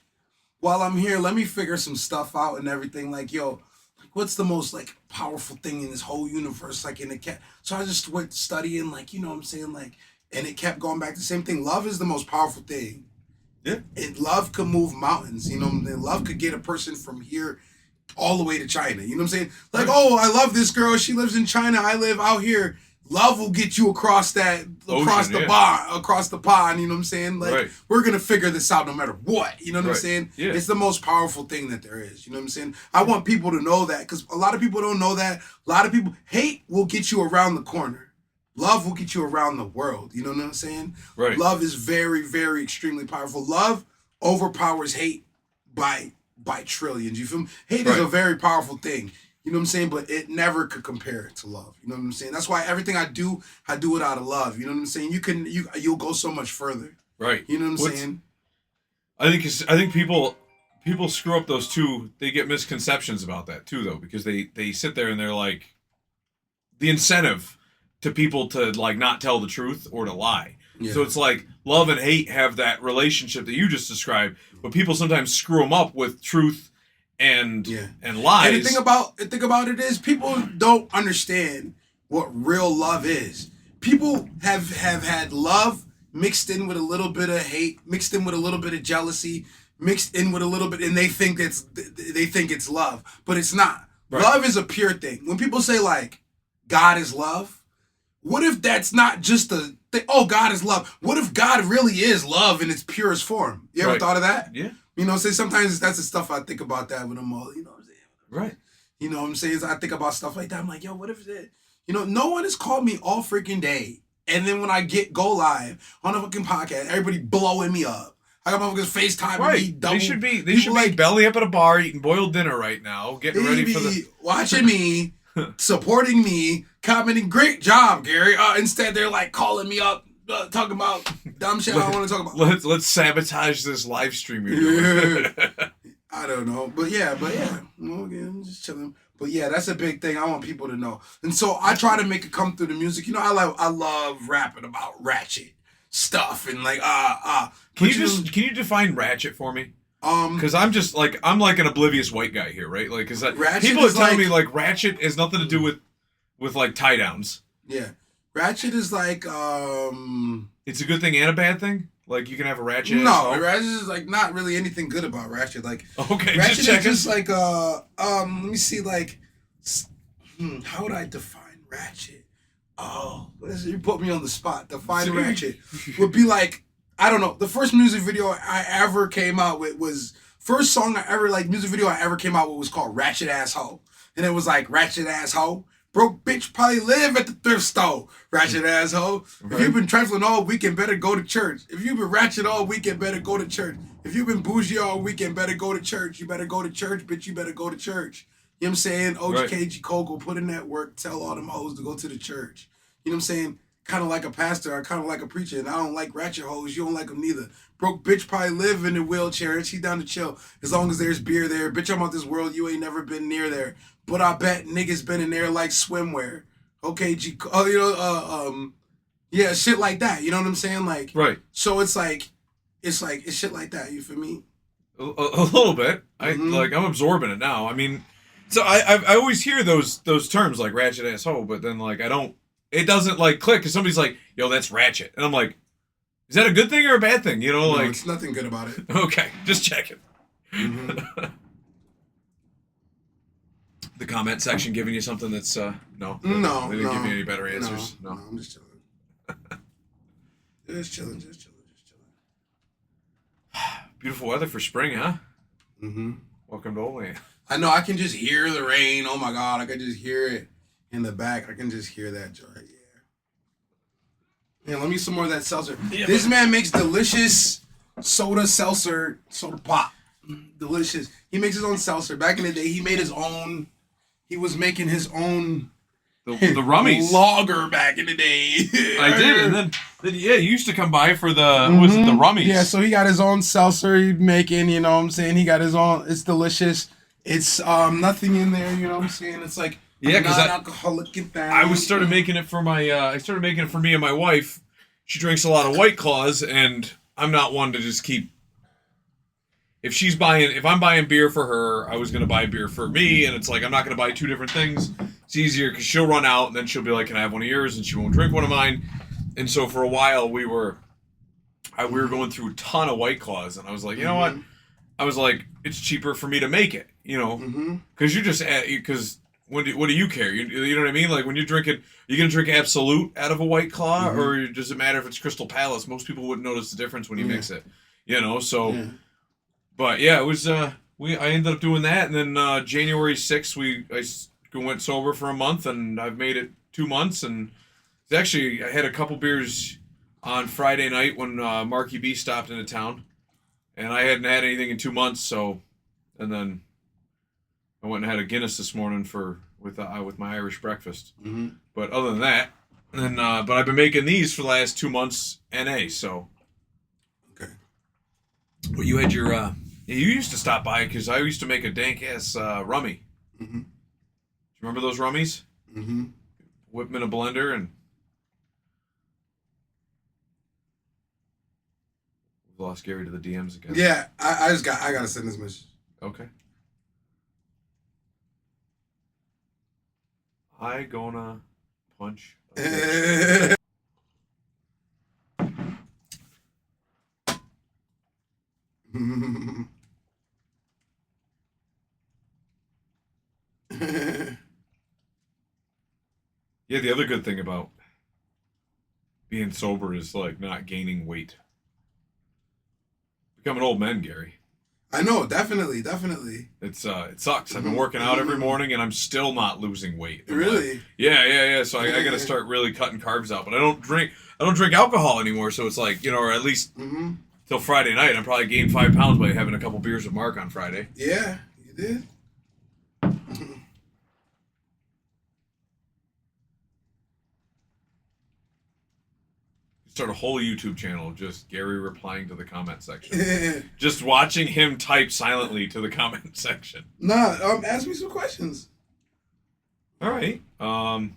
while I'm here, let me figure some stuff out and everything. Like, yo, like, what's the most like powerful thing in this whole universe? Like in the cat. So I just went studying, like, you know what I'm saying? Like, and it kept going back to the same thing. Love is the most powerful thing. Yeah. And love could move mountains. You know what I'm saying? Love could get a person from here all the way to China. You know what I'm saying? Like, oh, I love this girl. She lives in China. I live out here. Love will get you across the pond, you know what I'm saying? Like, we're going to figure this out no matter what, you know what I'm saying? Yeah. It's the most powerful thing that there is, you know what I'm saying? I want people to know that because a lot of people don't know that. A lot of people, hate will get you around the corner. Love will get you around the world, you know what I'm saying? Right. Love is very, very extremely powerful. Love overpowers hate by trillions, you feel me? Hate is a very powerful thing. You know what I'm saying? But it never could compare to love. You know what I'm saying? That's why everything I do it out of love. You know what I'm saying? You'll go so much further. Right. You know what I'm saying? I think people screw up those two. They get misconceptions about that too, though, because they sit there and they're like, the incentive to people to like not tell the truth or to lie. Yeah. So it's like love and hate have that relationship that you just described, but people sometimes screw them up with truth and lies. And the thing about it is people don't understand what real love is. People have had love mixed in with a little bit of hate, mixed in with a little bit of jealousy, mixed in with a little bit, and they think it's love, but it's not. Right. Love is a pure thing. When people say like God is love, what if that's not just a thing? Oh, God is love. What if God really is love in its purest form? You ever thought of that? Yeah. You know, say sometimes that's the stuff I think about that when I'm all, you know what I'm saying? Right. You know what I'm saying? I think about stuff like that. I'm like, yo, what if that? You know, no one has called me all freaking day. And then when I go live on a fucking podcast, everybody blowing me up. I got motherfuckers FaceTime me double. They should be belly up at a bar eating boiled dinner right now, getting ready for the watching me, supporting me, commenting, great job, Gary. Instead they're like calling me up. Talking about dumb shit I don't want to talk about. Let's sabotage this live stream you're doing. I don't know. But yeah. Well, again, I'm just chilling. But yeah, that's a big thing I want people to know. And so I try to make it come through the music. You know, I love rapping about ratchet stuff and like Can you define ratchet for me? Because I'm just like I'm like an oblivious white guy here, right? Like, because people are telling me like ratchet has nothing to do with like tie downs. Yeah, ratchet is like It's a good thing and a bad thing. Like you can have a ratchet. No, ratchet is like not really anything good about ratchet. Like okay, ratchet just checking. is just like let me see like how would I define ratchet? Oh, you put me on the spot. Define ratchet would be like I don't know. The first music video I ever came out with was first song I ever like music video I ever came out with was called Ratchet Ass Hoe, and it was like Ratchet Ass Hoe. Broke bitch probably live at the thrift store. Ratchet asshole. Right. If you've been trifling all weekend, better go to church. If you've been ratchet all weekend, better go to church. If you've been bougie all weekend, better go to church. You better go to church, bitch. You better go to church. You know what I'm saying? OGKG Coco, put in that work. Tell all them hoes to go to the church. You know what I'm saying? Kind of like a pastor. I kind of like a preacher. And I don't like ratchet hoes. You don't like them neither. Broke bitch probably live in a wheelchair. And she down to chill. As long as there's beer there. Bitch, I'm out this world. You ain't never been near there. But I bet niggas been in there like swimwear. Okay, yeah, shit like that. You know what I'm saying? Like, right. So it's shit like that. You feel me? A little bit. I'm absorbing it now. I mean, so I always hear those terms like ratchet asshole, but then like it doesn't like click because somebody's like, yo, that's ratchet, and I'm like, is that a good thing or a bad thing? You know, no, like it's nothing good about it. Okay, just checking. Mm-hmm. The comment section giving you something that's no, they didn't give you any better answers. No, I'm just chilling. just chilling. Beautiful weather for spring, huh? Mm-hmm. Welcome to Olean. I know. I can just hear the rain. Oh my god, I can just hear it in the back. I can just hear that joy. Yeah. Let me some more of that seltzer. Yeah, this man makes delicious soda pop. Delicious. He makes his own seltzer. Back in the day, he made his own. He was making his own the rummies lager back in the day. I did, and then you used to come by for the was it the rummies? Yeah, so he got his own seltzer he's making. You know what I'm saying? He got his own. It's delicious. It's nothing in there. You know what I'm saying? It's like non-alcoholic. I started making it for my. I started making it for me and my wife. She drinks a lot of White Claws, and I'm not one to just keep. If I'm buying beer for her, I was going to buy beer for me, and it's like, I'm not going to buy two different things. It's easier because she'll run out, and then she'll be like, can I have one of yours? And she won't drink one of mine. And so for a while, we were going through a ton of White Claws, and I was like, you know what? I was like, it's cheaper for me to make it, you know? Because what do you care? You know what I mean? Like when you're drinking, are you going to drink Absolute out of a White Claw, or does it matter if it's Crystal Palace? Most people wouldn't notice the difference when you mix it, you know? So... Yeah. But yeah, it was. I ended up doing that, and then January 6th, I went sober for a month, and I've made it 2 months. And it's actually, I had a couple beers on Friday night when Marky B stopped into town, and I hadn't had anything in 2 months. So, and then I went and had a Guinness this morning with my Irish breakfast. But other than that, and but I've been making these for the last 2 months, NA. So. Well, you had your, you used to stop by because I used to make a dank-ass rummy. Do you remember those rummies? Whip them in a blender and... We've lost Gary to the DMs again. Yeah, I gotta send this message. Okay. I gonna punch a bitch. Yeah, the other good thing about being sober is like not gaining weight. Becoming old men, Gary. I know, definitely. It's it sucks. I've been working out every morning and I'm still not losing weight. Really? Yeah. So I got to start really cutting carbs out. But I don't drink alcohol anymore. So it's like, you know, or at least till Friday night, I probably gained 5 pounds by having a couple beers with Mark on Friday. Yeah, you did. Start a whole YouTube channel of just Gary replying to the comment section. Just watching him type silently to the comment section. Nah, ask me some questions. All right. So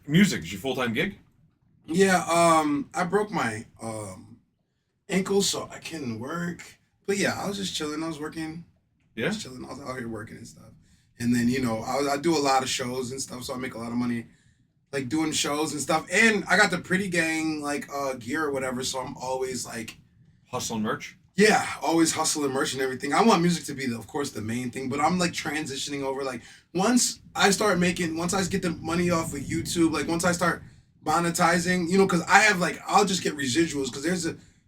music is your full-time gig? Yeah, I broke my ankle so I couldn't work. But yeah, I was just chilling. I was working. I Yeah. was chilling. I was out here working and stuff. And then I do a lot of shows and stuff, so I make a lot of money like doing shows and stuff. And I got the Pretty Gang like gear or whatever, so I'm always like Hustling merch. yeah, always hustling merch and everything. I want music to be of course the main thing, but I'm like transitioning over like once I get the money off of YouTube, like once I start monetizing, cuz I have like I'll just get residuals cuz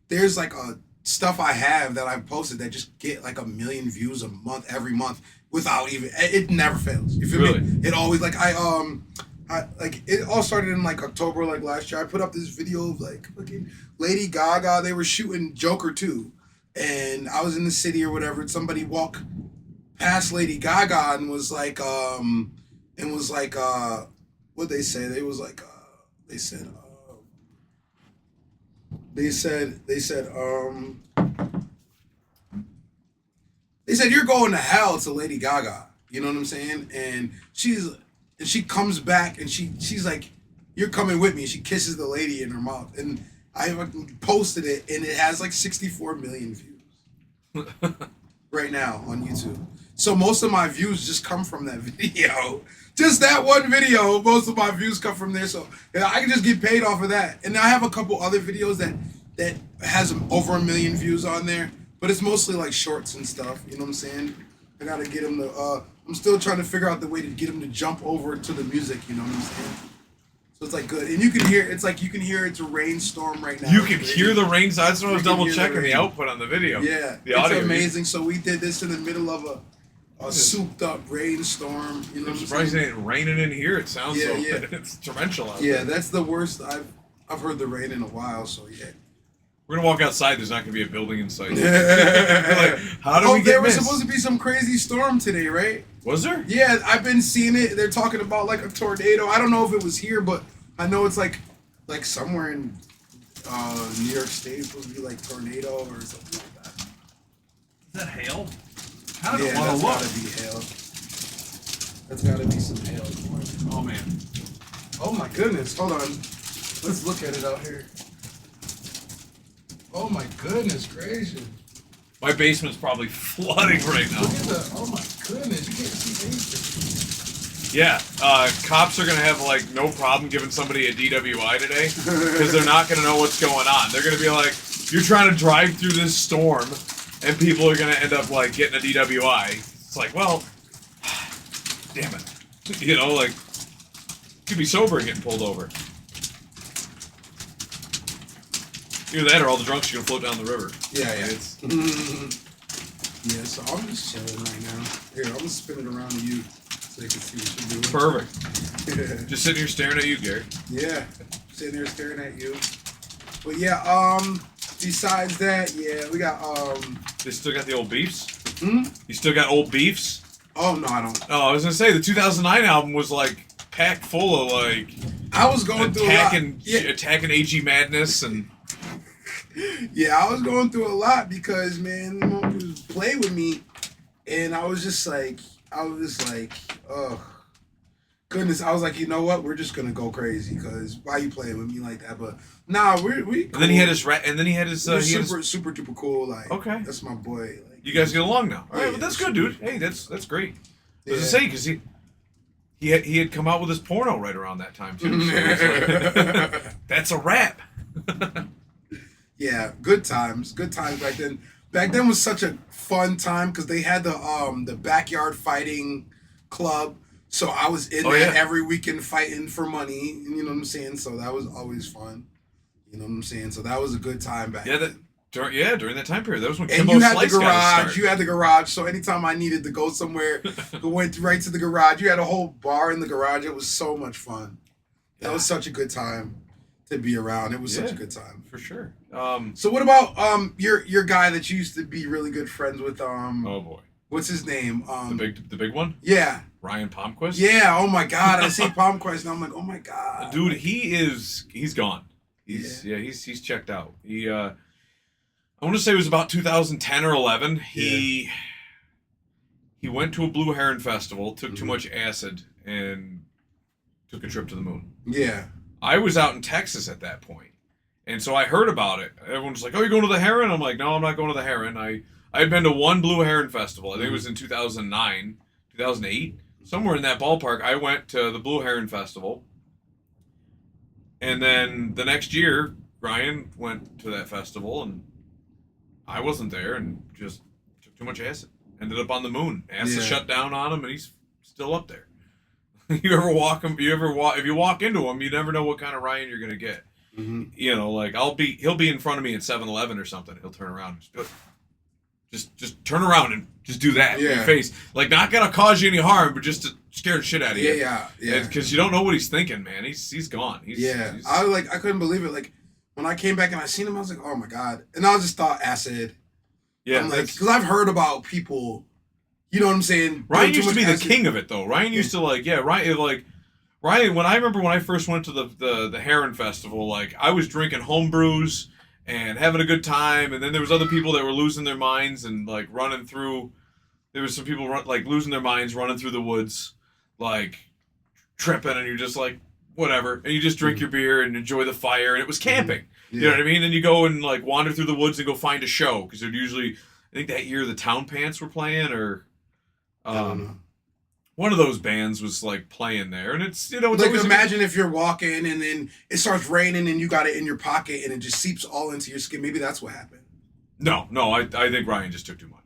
there's like a stuff I have that I've posted that just get like 1 million views a month every month without even it never fails. You feel Really? me? It always like I like it all started in like October like last year. I put up this video of like fucking Lady Gaga. They were shooting Joker 2. And I was in the city or whatever, and somebody walked past Lady Gaga and was like, what they say? They was like, they said, they said, they said, they said you're going to hell to Lady Gaga. You know what I'm saying? And she comes back and she's like, you're coming with me. She kisses the lady in her mouth, and I posted it, and it has like 64 million views right now on YouTube. So most of my views just come from that video. Just that one video, most of my views come from there. So yeah, I can just get paid off of that. And I have a couple other videos that has over 1 million views on there, but it's mostly like shorts and stuff. You know what I'm saying? I gotta get them to. I'm still trying to figure out the way to get them to jump over to the music. You know what I'm saying? So it's like good, and you can hear it's a rainstorm right now. You can hear the rain. That's what I was You can double hear the checking the rain. output on the video. Yeah, The it's audio. amazing. So we did this in the middle of a souped up rainstorm. You know I'm what I'm surprised saying? it ain't raining in here. It sounds Yeah, so. yeah. It's torrential out Yeah, there. that's the worst I've heard the rain in a while. So yeah. We're gonna walk outside. There's not gonna be a building in sight. Yeah. Like, how do we there get was missed? supposed to be some crazy storm today, right? Was there? Yeah, I've been seeing it. They're talking about like a tornado. I don't know if it was here, but I know it's like somewhere in New York State. It's supposed to be like tornado or something like that. Is that hail? I don't Yeah, want that's to look. gotta be hail. That's gotta be some hail. Oh man. Oh my goodness! Hold on. Let's look at it out here. Oh my goodness gracious! My basement's probably flooding right now. Look at the. Oh my goodness! You can't see anything. Yeah, cops are gonna have like no problem giving somebody a DWI today because they're not gonna know what's going on. They're gonna be like, "You're trying to drive through this storm, and people are gonna end up like getting a DWI." It's like, well, damn it, you know, like you could be sober and getting pulled over. Either that or all the drunks are gonna float down the river. Yeah, yeah. It's, Yeah, so I'm just chilling right now. Here, I'm gonna spin it around to you so you can see what you're doing. perfect. Just sitting here staring at you, Gary. Yeah, sitting there staring at you. But yeah, besides that, yeah, we got They still got the old beefs. Hmm? You still got old beefs. Oh no, I don't. Oh, I was gonna say the 2009 album was like packed full of like I was going through a lot. attacking AG Madness and Yeah, I was going through a lot because man, the mom was playing with me, and I was just like, oh goodness. I was like, you know what? We're just gonna go crazy because why you playing with me like that? But nah, we. and then he had his and then he had his, We're he had super his super duper cool. Like Okay. that's my boy. Like you guys get along now. All right, Yeah, well, that's yeah, good, dude. Hey, that's great. I was Yeah. gonna say because he had come out with his porno right around that time too. So it's like, that's a wrap. Yeah, good times back then. Back then was such a fun time because they had the backyard fighting club. So I was in there every weekend fighting for money. You know what I'm saying? So that was always fun. You know what I'm saying? So that was a good time back then. During that time period, that was when And Kimbo you had Slice the got his garage. start. You had the garage. So anytime I needed to go somewhere, I went right to the garage. You had a whole bar in the garage. It was so much fun. That was such a good time to be around. It was such a good time. For sure. So what about your guy that you used to be really good friends with? Oh boy, What's his name? the big one, Yeah. Ryan Palmquist. Yeah. Oh my God. I see Palmquist and I'm like, oh my God. Dude, he's gone. He's checked out. I want to say it was about 2010 or 11. He went to a Blue Heron festival, took too much acid, and took a trip to the moon. Yeah. I was out in Texas at that point, and so I heard about it. Everyone was like, "Oh, you're going to the Heron?" I'm like, "No, I'm not going to the Heron. I I'd been to one Blue Heron Festival. I think it was in 2009, 2008, somewhere in that ballpark. I went to the Blue Heron Festival, and then the next year, Ryan went to that festival, and I wasn't there, and just took too much acid. Ended up on the moon. Acid shut down on him, and he's still up there. You ever walk him? If you walk into him, you never know what kind of Ryan you're gonna get. Mm-hmm. You know, like he'll be in front of me at 7-Eleven or something. He'll turn around and just turn around and just do that in your face. Like, not gonna cause you any harm, but just to scare the shit out of you. Yeah. Because you don't know what he's thinking, man. He's gone. He's I couldn't believe it. Like, when I came back and I seen him, I was like, oh my God. And I just thought acid. Yeah. I'm like, because I've heard about people, you know what I'm saying? Ryan used to be the king of it, though. Ryan used to, Ryan, when I first went to the Heron Festival, like, I was drinking home brews and having a good time, and then there was other people that were losing their minds and, like, running through. There was some people losing their minds, running through the woods, like, tripping, and you're just like, whatever, and you just drink your beer and enjoy the fire, and it was camping. You know what I mean? Then you go and, like, wander through the woods and go find a show, because there'd usually, I think that year the Town Pants were playing, or one of those bands was, like, playing there, and it's, you know, it's like, always imagine if you're walking and then it starts raining and you got it in your pocket and it just seeps all into your skin. Maybe that's what happened. No, I think Ryan just took too much.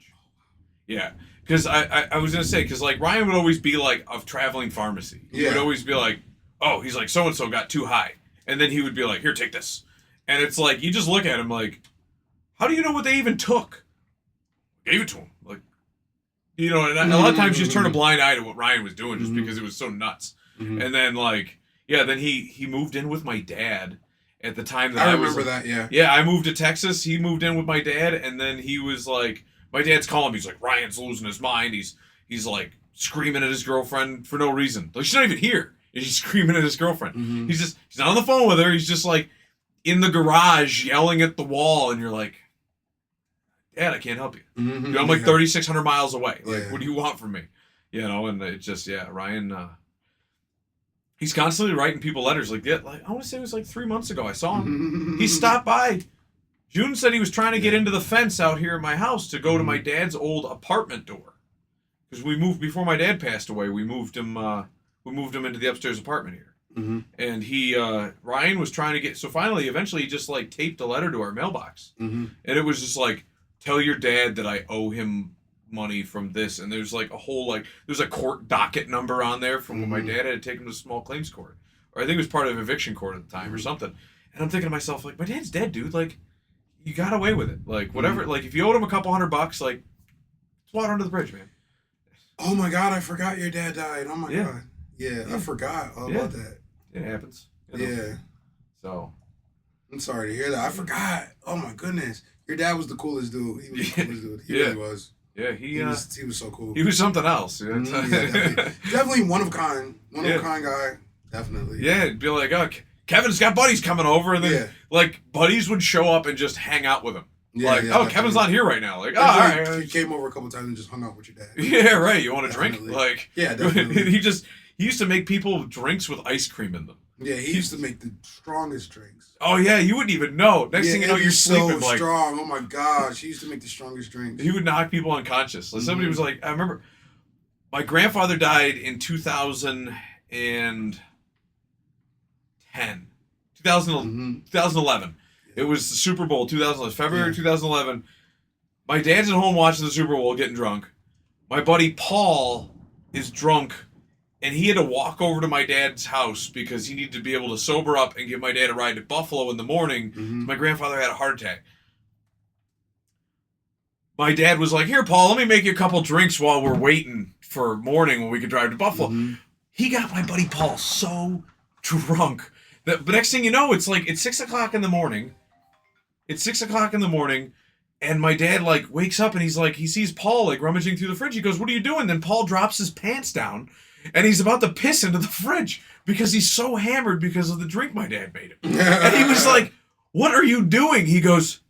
Yeah, because I was gonna say, because, like, Ryan would always be like a traveling pharmacy. He would always be like, oh, he's like, so and so got too high, and then he would be like, here, take this, and it's like, you just look at him like, how do you know what they even took? Gave it to him, like, you know, and a lot of times you just turn a blind eye to what Ryan was doing just because it was so nuts. And then, like, then he moved in with my dad at the time that I remember that. Yeah, I moved to Texas. He moved in with my dad, and then he was like, my dad's calling me. He's like, Ryan's losing his mind. He's like screaming at his girlfriend for no reason. Like, she's not even here. He's screaming at his girlfriend. He's not on the phone with her. He's just like in the garage yelling at the wall, and you're like, Dad, I can't help you. Dude, I'm like 3,600 miles away. Like, what do you want from me? You know, and it just, Ryan, he's constantly writing people letters. Like, I want to say it was like 3 months ago I saw him. He stopped by. June said he was trying to get into the fence out here at my house to go to my dad's old apartment door. Because we moved, before my dad passed away, we moved him into the upstairs apartment here. And Ryan was trying to get, so finally, eventually, he just, like, taped a letter to our mailbox. And it was just like, tell your dad that I owe him money from this. And there's, like, a whole, like, there's a court docket number on there from when my dad had to take him to small claims court. Or I think it was part of eviction court at the time or something. And I'm thinking to myself, like, my dad's dead, dude. Like, you got away with it. Like, whatever. Like, if you owed him a couple $100, like, it's water under the bridge, man. Oh, my God, I forgot your dad died. Oh, my God. Yeah, I forgot all about that. It happens. You know? Yeah. So. I'm sorry to hear that. I forgot. Oh, my goodness. Your dad was the coolest dude. He was the coolest dude. He really was. Yeah, he was so cool. He was something else. You know? Definitely one of a kind. One of a kind guy. Definitely. Yeah, it'd be like, oh, Kevin's got buddies coming over, and then like buddies would show up and just hang out with him. Definitely. Kevin's not here right now. Like, oh, all right. He came over a couple times and just hung out with your dad. Yeah, right. You want a drink? Like, definitely. he used to make people drinks with ice cream in them. Yeah, he used to make the strongest drinks. Oh yeah, you wouldn't even know. Next thing you know, you're sleeping. So like, strong. Oh my gosh, he used to make the strongest drinks. He would knock people unconscious. Like, somebody was like, I remember, my grandfather died in 2011. 2011. It was the Super Bowl 2011, February 2011. My dad's at home watching the Super Bowl, getting drunk. My buddy Paul is drunk, and he had to walk over to my dad's house because he needed to be able to sober up and give my dad a ride to Buffalo in the morning. My grandfather had a heart attack. My dad was like, here, Paul, let me make you a couple drinks while we're waiting for morning when we could drive to Buffalo. He got my buddy Paul so drunk that, but next thing you know, it's 6 o'clock in the morning. It's 6 o'clock in the morning, and my dad, like, wakes up, and he's like, he sees Paul, like, rummaging through the fridge. He goes, what are you doing? Then Paul drops his pants down, and he's about to piss into the fridge because he's so hammered because of the drink my dad made him. And he was like, what are you doing? He goes,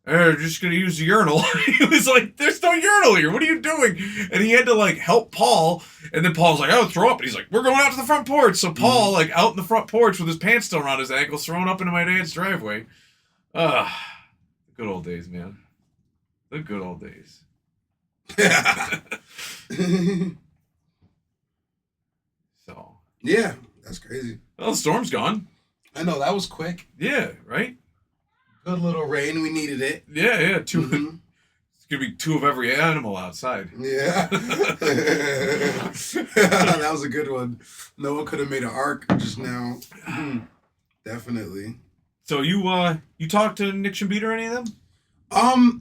just going to use the urinal. He was like, there's no urinal here. What are you doing? And he had to, like, help Paul. And then Paul's like, I would throw up. And he's like, we're going out to the front porch. So Paul, like, out in the front porch with his pants still around his ankles, thrown up into my dad's driveway. The good old days, man. The good old days. So Yeah, that's crazy. well, the storm's gone. I know that was quick. Yeah, right. Good little rain. We needed it. Yeah. Two. Mhm. It's gonna be two of every animal outside. Yeah. That was a good one. No one could have made an arc just now. Definitely. So you talked to Nick Shambita or any of them?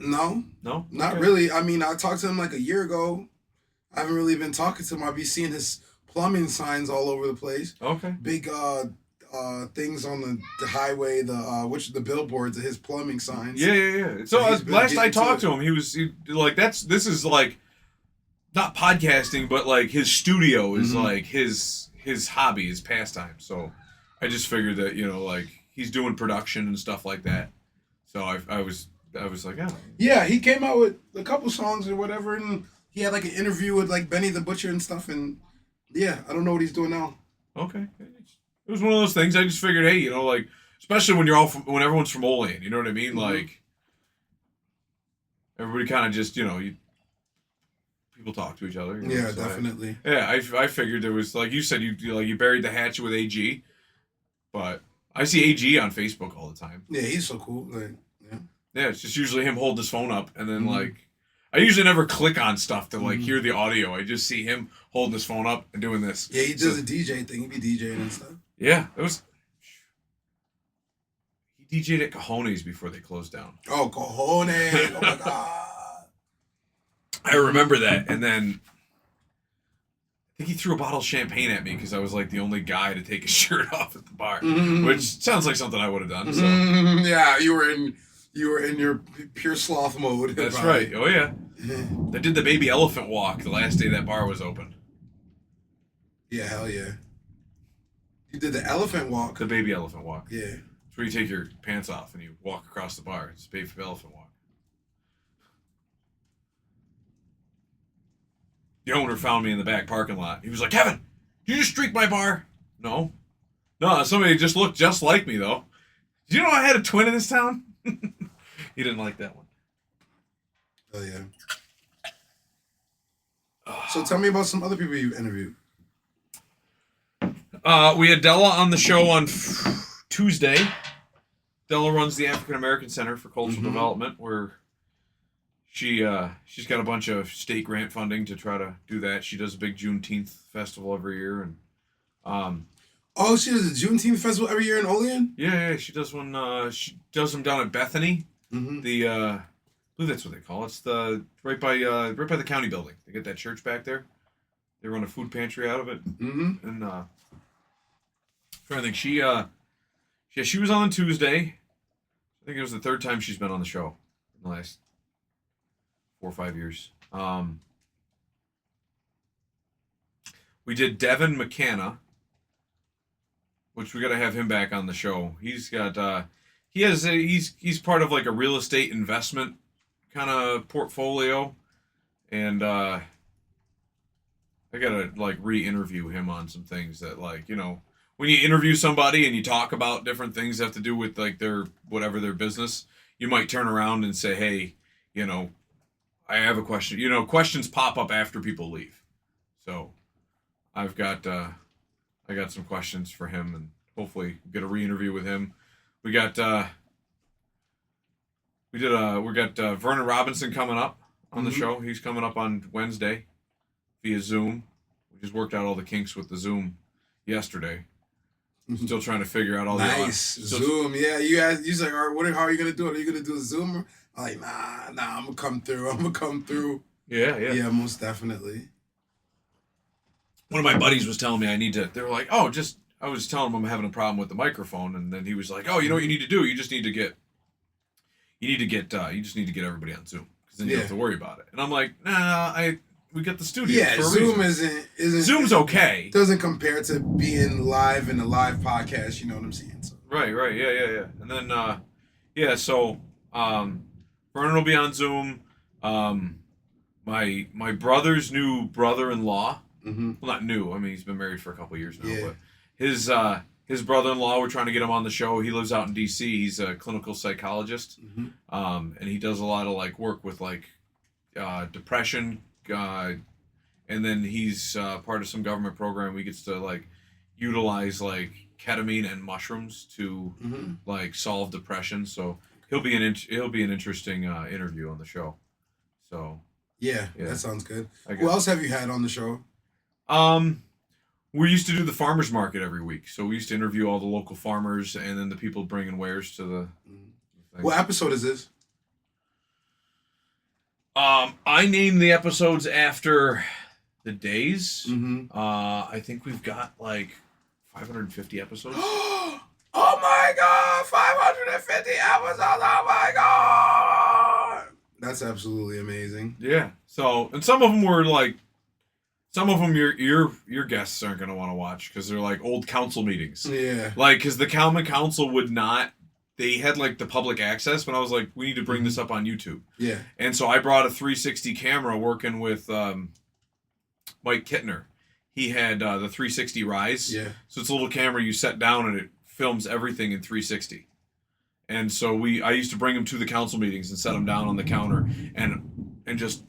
No, No, not Okay. really. I mean, I talked to him like a year ago. I haven't really been talking to him. I'll be seeing his plumbing signs all over the place. Okay. Big things on the highway, the billboards of his plumbing signs. Yeah. So So he's been last I getting to talked it. to him, he was like, this is like not podcasting, but like his studio is Mhm. like his hobby, his pastime. So I just figured that like he's doing production and stuff like that. So I was like, oh. Yeah, he came out with a couple songs or whatever, and he had like an interview with like Benny the Butcher and stuff. And yeah, I don't know what he's doing now. Okay. It was one of those things. I just figured, hey, like, especially when when everyone's from Olean, you know what I mean? Mhm. Like, everybody kind of just, people talk to each other. you know, Yeah, so definitely. I figured there was, like you said, you buried the hatchet with AG, but I see AG on Facebook all the time. Yeah, he's so cool. Like, yeah. Yeah, it's just usually him holding his phone up, and then Mhm. like, I usually never click on stuff to like Mhm. hear the audio. I just see him holding his phone up and doing this. Yeah, he So- does a DJ thing. He be DJing and stuff. Yeah, it was. He DJ'd at Cajones before they closed down. Oh, cojones! Oh my god! I remember that, and then I think he threw a bottle of champagne at me because I was like the only guy to take his shirt off at the bar, Mhm. which sounds like something I would have done. So Mhm. Yeah, you were in your pure sloth mode. that's probably. right. Oh yeah, Yeah. I did the baby elephant walk the last day that bar was open. Yeah, hell yeah. You did the elephant walk. The baby elephant walk. Yeah. It's where you take your pants off and you walk across the bar. It's a baby elephant walk. The owner found me in the back parking lot. He was like, Kevin, did you just streak my bar? No. No, somebody just looked just like me, though. Did you know I had a twin in this town? He didn't like that one. Oh yeah. So tell me about some other people you interviewed. We had Della on the show on Tuesday. Della runs the African American Center for Cultural Mhm. Development, where she's got a bunch of state grant funding to try to do that. She does a big Juneteenth festival every year, and Oh, she does a Juneteenth festival every year in Olean? yeah, she does one. She does them down at Bethany. Mm-hmm. I believe that's what they call it. It's the right by the county building. They get that church back there. They run a food pantry out of it, Mm-hmm. and trying to think. She was on Tuesday. I think it was the third time she's been on the show in the last 4 or 5 years. We did Devin McKenna, which we got to have him back on the show. He's got he's part of like a real estate investment kind of portfolio, and I gotta like re-interview him on some things that, like, when you interview somebody and you talk about different things that have to do with like their whatever their business, you might turn around and say, hey, I have a question. Questions pop up after people leave, so I got some questions for him, and hopefully get a re-interview with him. We got Vernon Robinson coming up on the Mhm. show. He's coming up on Wednesday via Zoom. We just worked out all the kinks with the Zoom yesterday. Still trying to figure out all Nice. the Zoom. Yeah, you guys, you like, all right, how are you going to do it? Are you going to do a Zoom? I'm like, nah, I'm going to come through. Yeah. Yeah, most definitely. One of my buddies was telling me they were like, oh, I was telling him I'm having a problem with the microphone, and then he was like, oh, you know what you need to do? You just need to get everybody on Zoom, because then you don't have to worry about it. And I'm like, nah, we got the studio. Yeah, for a Zoom reason. isn't Zoom's okay. Doesn't compare to being live in a live podcast, you know what I'm saying? So. Right, yeah. And then, so Vernon will be on Zoom. My brother's new brother-in-law, Mm-hmm. well, not new, I mean, he's been married for a couple of years now, Yeah. but his brother-in-law, we're trying to get him on the show. He lives out in D.C. He's a clinical psychologist, Mm-hmm. and he does a lot of like work with like depression, and then he's part of some government program. He gets to like utilize like ketamine and mushrooms to like solve depression. So he'll be an interesting interview on the show. So Yeah, that sounds good. I Who else have you had on the show? We used to do the farmers market every week, so we used to interview all the local farmers and then the people bringing wares to the thing. What episode is this? I named the episodes after the days. Mm-hmm. I think we've got like 550 episodes. Oh my god, 550 episodes! Oh my god, that's absolutely amazing. Yeah. So, and some of them were like, some of them your guests aren't gonna want to watch because they're like old council meetings. Yeah. Like, because the common council would not. They had like the public access, but I was like, we need to bring this up on YouTube. Yeah. And so I brought a 360 camera working with Mike Kittner. He had the 360 Rise. Yeah. So it's a little camera you set down and it films everything in 360. And so I used to bring them to the council meetings and set them down on the counter and just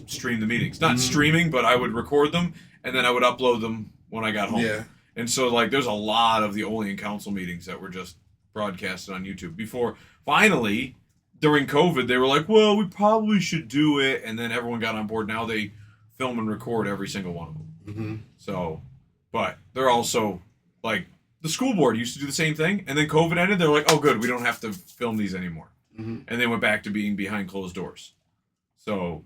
stream the meetings. Not streaming, but I would record them and then I would upload them when I got home. Yeah. And so like there's a lot of the Olean council meetings that were just broadcasted on YouTube. Before finally during COVID they were like, well, we probably should do it, and then everyone got on board. Now they film and record every single one of them. Mm-hmm. So, but they're also like the school board used to do the same thing, and then COVID ended. They're like, oh, good, we don't have to film these anymore, and they went back to being behind closed doors. So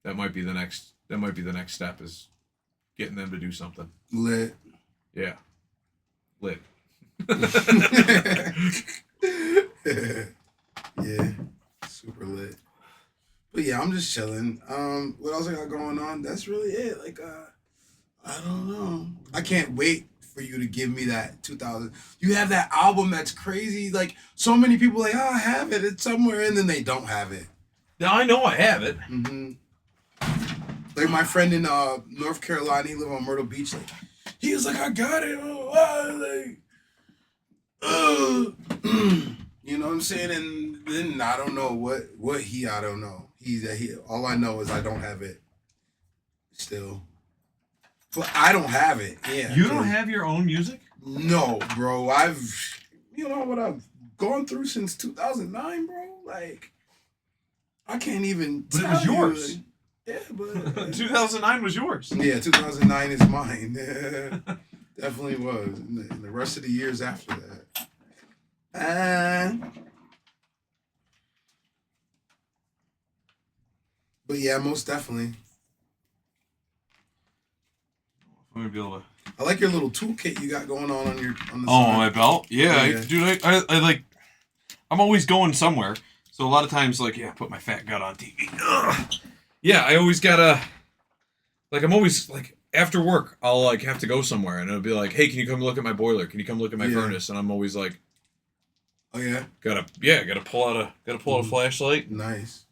that might be the next. That might be the next step is getting them to do something. Lit. Yeah, lit. Yeah, super lit. But yeah, I'm just chilling. What else I got going on? That's really it. Like, I don't know. I can't wait for you to give me that 2000. You have that album that's crazy. Like, so many people like, oh, I have it. It's somewhere, and then they don't have it. Now I know I have it. Mm-hmm. Like my friend in North Carolina, he lived on Myrtle Beach. Like, he was like, I got it. You know what I'm saying? And then I don't know what I don't know. He all I know is I don't have it still. But I don't have it. Yeah. You don't have your own music? No, bro. You know what I've gone through since 2009, bro? Like, I can't even But tell it was yours. You. Yeah, but 2009 was yours. Yeah, 2009 is mine. Yeah, definitely was. And the rest of the years after that. But yeah, most definitely. I'm gonna be able to. I like your little toolkit you got going on the Oh, side. my belt? Yeah, Yeah. dude, I like, I'm always going somewhere. So a lot of times, like, yeah, put my fat gut on TV. Ugh. Yeah, I always gotta, like, I'm always, like, after work, I'll, like, have to go somewhere. And it'll be like, hey, can you come look at my boiler? Can you come look at my furnace? And I'm always like, Oh, yeah? gotta pull out a flashlight. Nice.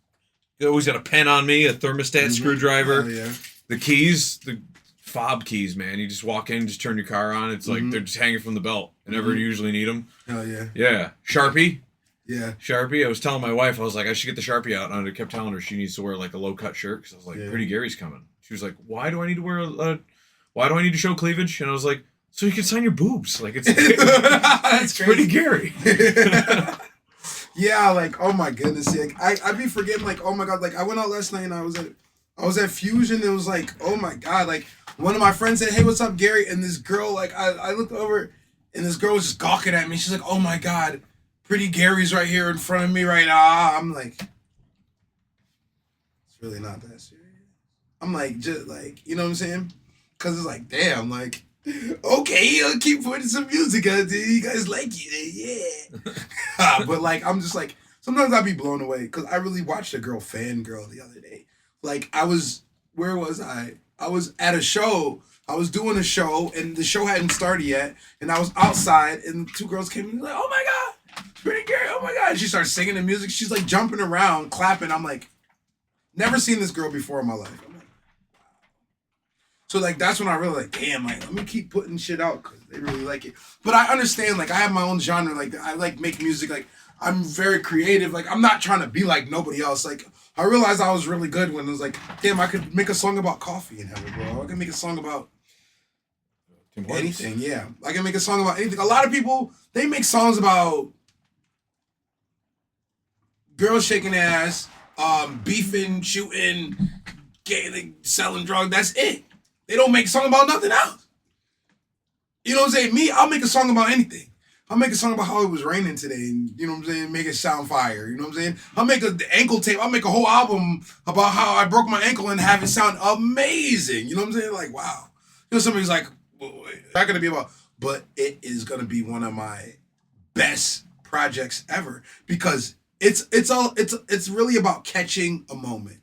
You always got a pen on me, a thermostat screwdriver. Oh, yeah. The keys, the fob keys, man. You just walk in, just turn your car on. It's like they're just hanging from the belt. I never usually need them. Hell yeah. Yeah. Sharpie. Yeah. Sharpie. I was telling my wife, I was like, I should get the Sharpie out. And I kept telling her she needs to wear like a low cut shirt because I was like, Yeah. Pretty Gary's coming. She was like, why do I need to wear why do I need to show cleavage? And I was like, so you can sign your boobs. Like it's That's Pretty crazy. Gary. Yeah, like, oh my goodness. Like, I be forgetting, like, oh my God. Like, I went out last night and I was at Fusion. And it was like, oh my God. Like, one of my friends said, hey, what's up, Gary? And this girl, like, I looked over and this girl was just gawking at me. She's like, oh my God, Pretty Gary's right here in front of me right now. I'm like, it's really not that serious. I'm like, just like, you know what I'm saying? Because it's like, damn, like, okay, I'll keep putting some music out there. You guys like it, yeah. But like, I'm just like, sometimes I'll be blown away because I really watched a girl fangirl the other day. Like, where was I? I was at a show. I was doing a show and the show hadn't started yet. And I was outside and two girls came in like, oh my God, Pretty Gary, oh my God. And she started singing the music. She's like jumping around, clapping. I'm like, never seen this girl before in my life. I'm like, so, like, that's when I really, like, damn, like, let me keep putting shit out because they really like it. But I understand, like, I have my own genre. Like, I, like, make music. Like, I'm very creative. Like, I'm not trying to be like nobody else. Like, I realized I was really good when it was like, damn, I could make a song about coffee and have it, bro. I could make a song about anything, yeah. I can make a song about anything. A lot of people, they make songs about girls shaking their ass, beefing, shooting, getting, selling drugs. That's it. They don't make a song about nothing else. You know what I'm saying? Me, I'll make a song about anything. I'll make a song about how it was raining today, and you know what I'm saying, make it sound fire. You know what I'm saying? I'll make an ankle tape. I'll make a whole album about how I broke my ankle and have it sound amazing. You know what I'm saying? Like, wow. You know, somebody's like, it's not gonna be about, but it is gonna be one of my best projects ever because it's really about catching a moment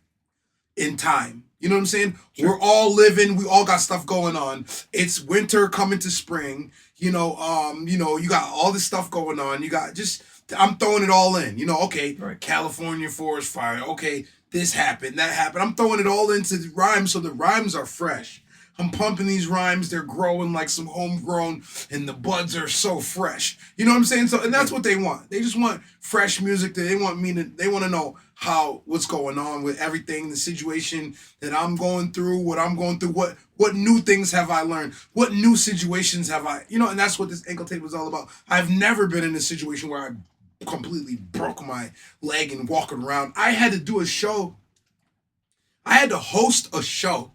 in time. You know what I'm saying? Sure. We're all living. We all got stuff going on. It's winter coming to spring. You know, you got all this stuff going on. You got just, I'm throwing it all in. You know, okay, right. California forest fire. Okay, this happened, that happened. I'm throwing it all into the rhymes so the rhymes are fresh. I'm pumping these rhymes. They're growing like some homegrown, and the buds are so fresh. You know what I'm saying? So, and that's what they want. They just want fresh music. They want to know what's going on with everything, the situation that I'm going through, what I'm going through, what new things have I learned, what new situations have I, and that's what this ankle tape was all about. I've never been in a situation where I completely broke my leg and walking around. I had to do a show. I had to host a show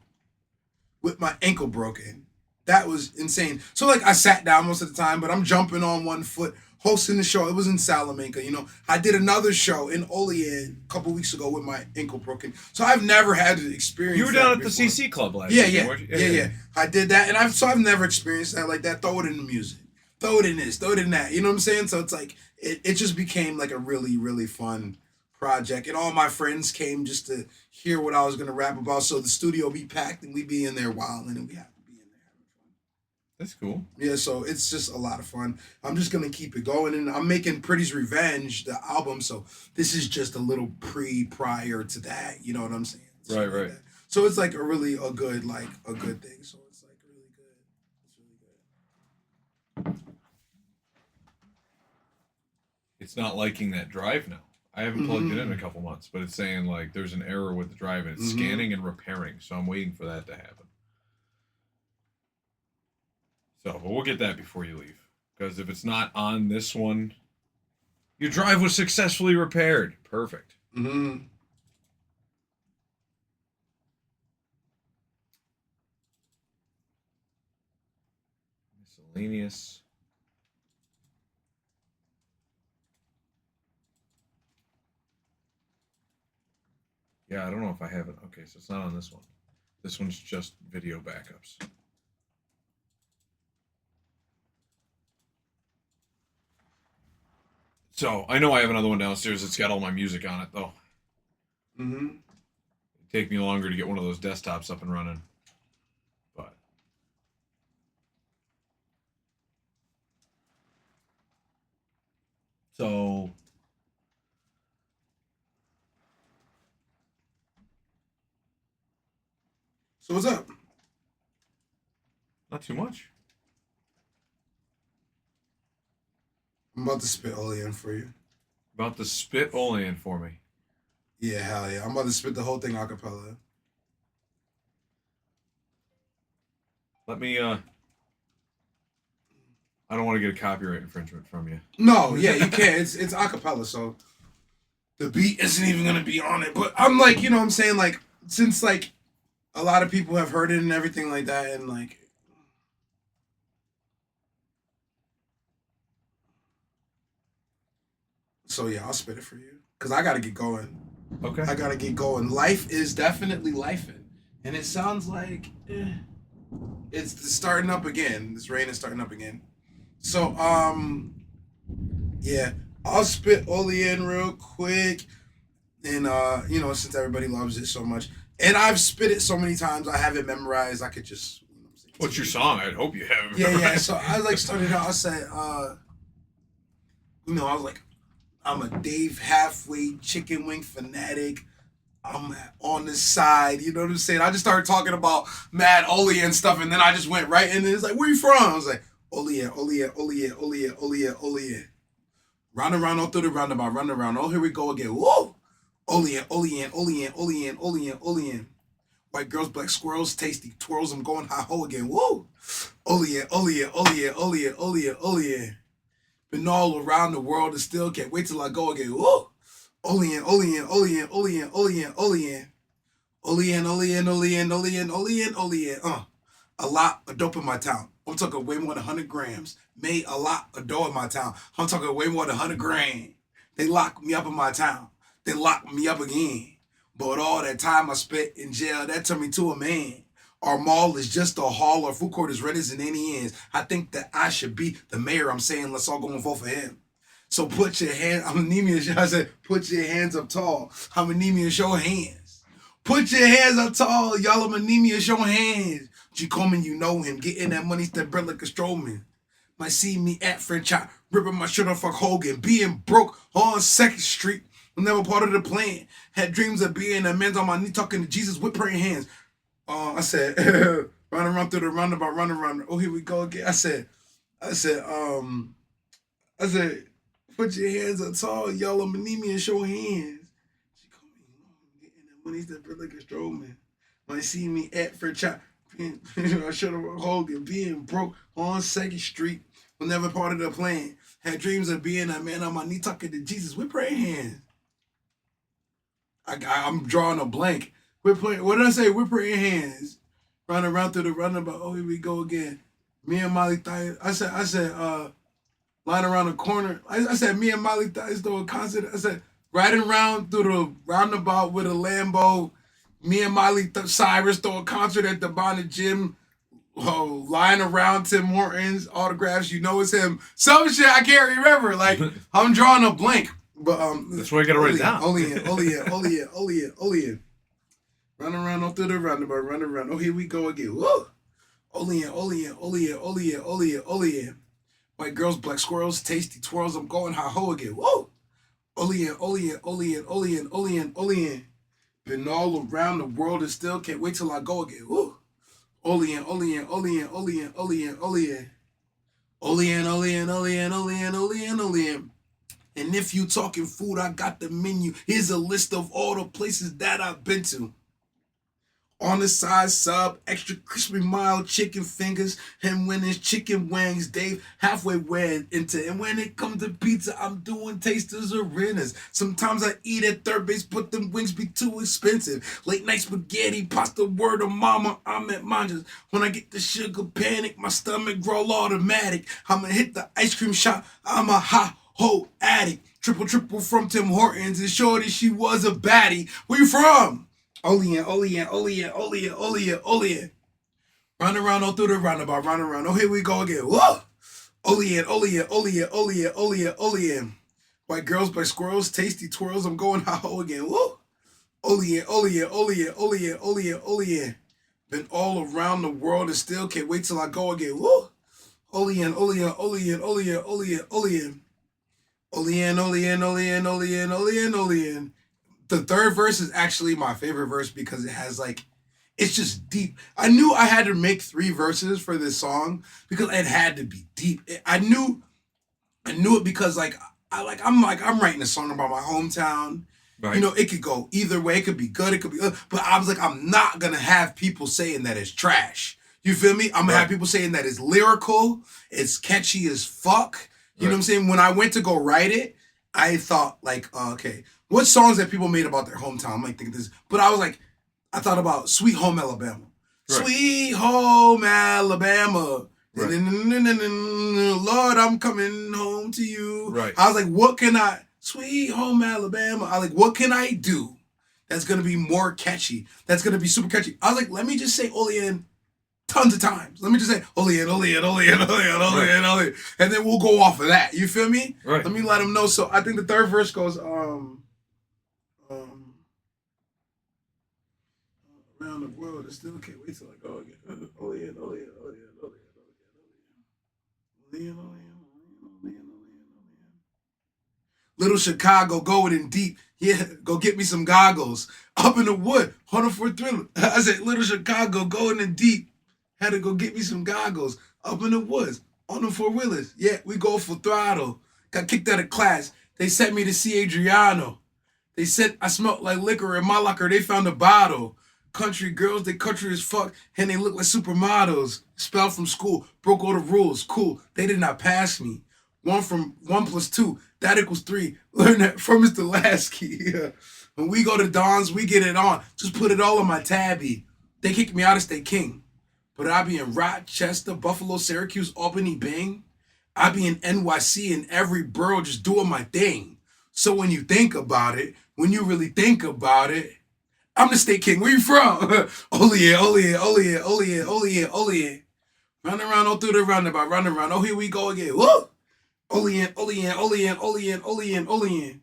with my ankle broken. That was insane. So like I sat down most of the time, but I'm jumping on one foot, hosting the show. It was in Salamanca, I did another show in Olean a couple weeks ago with my ankle broken. So I've never had to experience. You were down at the CC Club last year. Yeah. I did that, and I've never experienced that like that. Throw it in the music, throw it in this, throw it in that. You know what I'm saying? So it's like it just became like a really, really fun project, and all my friends came just to hear what I was gonna rap about. So the studio be packed, and we be in there wilding, and we have to be in there having fun. That's cool. Yeah, so it's just a lot of fun. I'm just gonna keep it going, and I'm making Pretty's Revenge, the album. So this is just a little prior to that. You know what I'm saying? So right. Like so it's like a good thing. So it's like really good. It's really good. It's not liking that drive now. I haven't plugged it in a couple months, but it's saying like there's an error with the drive and it's scanning and repairing. So I'm waiting for that to happen. So, but we'll get that before you leave. Because if it's not on this one, your drive was successfully repaired. Perfect. Mm-hmm. Miscellaneous. Yeah, I don't know if I have it. Okay, so it's not on this one. This one's just video backups. So, I know I have another one downstairs that's got all my music on it, though. Mm-hmm. It'd take me longer to get one of those desktops up and running. But. So. So what's up? Not too much. I'm about to spit Olean for you. About to spit Olean for me. Yeah, hell yeah. I'm about to spit the whole thing a cappella. Let me, I don't want to get a copyright infringement from you. No, yeah, you can't. It's a cappella, so the beat isn't even going to be on it. But I'm like, you know what I'm saying? Like, since like a lot of people have heard it and everything like that, and like, so yeah, I'll spit it for you. Because I got to get going. Okay. I got to get going. Life is definitely lifing. And it sounds like it's starting up again. This rain is starting up again. So, yeah, I'll spit Olean real quick. And, since everybody loves it so much. And I've spit it so many times, I have it memorized. I could just... What's your song? I hope you have it memorized. Yeah. So I like started out, I said, I was like, I'm a Dave Halfway chicken wing fanatic. I'm on the side, you know what I'm saying? I just started talking about mad Olean stuff, and then I just went right in, and it's like, where you from? I was like, Olean. Round and round, all through the roundabout, round and round. Oh, here we go again. Whoa! Olean, Olean, Olean, Olean, Olean, Olean. White girls, black squirrels, tasty twirls. I'm going high ho again. Woo! Olean, Olean, Olean, Olean, Olean, Olean. Been all around the world and still can't wait till I go again. Woo! Olean, Olean, Olean, Olean, Olean, Olean. Olean, Olean, Olean, Olean, Olean, Olean. A lot of dope in my town. I'm talking way more than 100 grams. Made a lot of dough in my town. I'm talking way more than 100 grand. They locked me up in my town. They locked me up again. But all that time I spent in jail, that turned me to a man. Our mall is just a hall. Our food court is red as in any ends. I think that I should be the mayor. I'm saying let's all go and vote for him. So put your hand, I said, put your hands up tall. I'm anemia, show hands. Put your hands up tall. Y'all, I'm anemia, show hands. G. Coleman, you know him. Getting that money, step bread like a Strowman. Might see me at French Hot, ripping my shirt off like Hogan. Being broke on 2nd Street. Never part of the plan. Had dreams of being a man on my knee talking to Jesus with praying hands. I said, run around through the roundabout, run around. Oh, here we go again. I said, put your hands up tall, y'all. I'm anemia and show hands. She called me, getting that money, step bread like a Strowman. Might see me at French Hot. I should have Hogan, being broke on 2nd Street, was never part of the plan. Had dreams of being a man on my knee talking to Jesus with praying hands. I'm drawing a blank. We're playing. What did I say? We're praying hands. Running around through the roundabout. Oh, here we go again. Me and Molly Thias. I said, lying around the corner. I said, me and Molly Thias do a concert. I said, riding around through the roundabout with a Lambo. Me and Miley Cyrus throw a concert at the Bonnet Gym. Oh, lying around Tim Hortons, autographs, you know it's him. Some shit I can't remember. Like, I'm drawing a blank. But that's why you gotta write it down. Olean. Run around all through the roundabout, run around. Oh, here we go again. Woo! Olean. White girls, black squirrels, tasty twirls. I'm going high ho again. Woo! Olean. Been all around the world and still can't wait till I go again. Woo! Olean. And if you talking food, I got the menu. Here's a list of all the places that I've been to. On the side, sub, extra crispy mild chicken fingers. And when it's chicken wings, Dave halfway wed into. And when it comes to pizza, I'm doing tasters or renters. Sometimes I eat at third base, but them wings be too expensive. Late night spaghetti, pasta, word of mama, I'm at Manja's. When I get the sugar panic, my stomach grow automatic. I'ma hit the ice cream shop, I'm a hot ho addict. Triple from Tim Hortons, and shorty, she was a baddie. Where you from? Olean. Run around all through the roundabout, run around. Oh, here we go again. Whoa! Olean. White girls, black squirrels, tasty twirls. I'm going high ho again. Woo! Olean. Been all around the world and still can't wait till I go again. Woo! Olean. The third verse is actually my favorite verse because it has like, it's just deep. I knew I had to make 3 verses for this song because it had to be deep. I knew it because I'm writing a song about my hometown. Right. You know, it could go either way. It could be good. It could be, but I was like, I'm not gonna have people saying that it's trash. You feel me? I'm gonna have people saying that it's lyrical, it's catchy as fuck. You know what I'm saying? When I went to go write it, I thought like, okay, what songs that people made about their hometown? I'm like thinking this, but I was like, I thought about Sweet Home Alabama. Right. Sweet Home Alabama. Right. Lord, I'm coming home to you. Right. I was like, what can I, Sweet Home Alabama. I was like, what can I do that's gonna be more catchy? That's gonna be super catchy. I was like, let me just say Olean tons of times. Let me just say Olean. And then we'll go off of that. You feel me? Right. Let me let them know. So I think the third verse goes, around the world, I still can't wait till I go again. Olean. Little Chicago, going in deep. Yeah, go get me some goggles. Up in the wood, hunting for a thriller. I said, Little Chicago, going in deep. Had to go get me some goggles. Up in the woods, on the 4-wheelers. Yeah, we go for throttle. Got kicked out of class. They sent me to see Adriano. They said I smelled like liquor in my locker. They found a bottle. Country girls, they country as fuck, and they look like supermodels. Expelled from school, broke all the rules. Cool, they did not pass me. 1+2, that equals 3. Learn that from Mr. Lasky. Yeah. When we go to Don's, we get it on. Just put it all on my tabby. They kicked me out of State King. But I be in Rochester, Buffalo, Syracuse, Albany, Bing. I be in NYC and every borough just doing my thing. So when you think about it, when you really think about it, I'm the State King. Where you from? Oh yeah, oh yeah, oh yeah, oh yeah, oh yeah, oh yeah. Run around, all through the roundabout, run around. Oh, here we go again. Woo! Olean, Olean, Olean, Olean, Olean, Olean.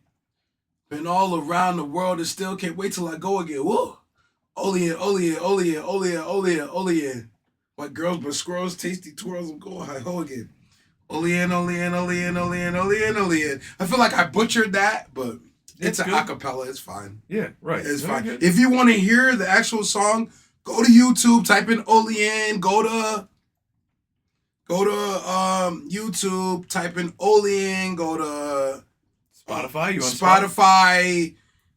Been all around the world and still can't wait till I go again. Woo! Olean, Olean, Olean, Olean, Olean, Olean. White girls but squirrels, tasty twirls, and go high ho again. Olean, Olean, Olean, Olean, Olean, Olean. I feel like I butchered that, but it's an acapella. It's fine. Yeah, right. It's fine. Good. If you want to hear the actual song, go to YouTube, type in Olean, go to YouTube, type in Olean, go to Spotify. You on Spotify,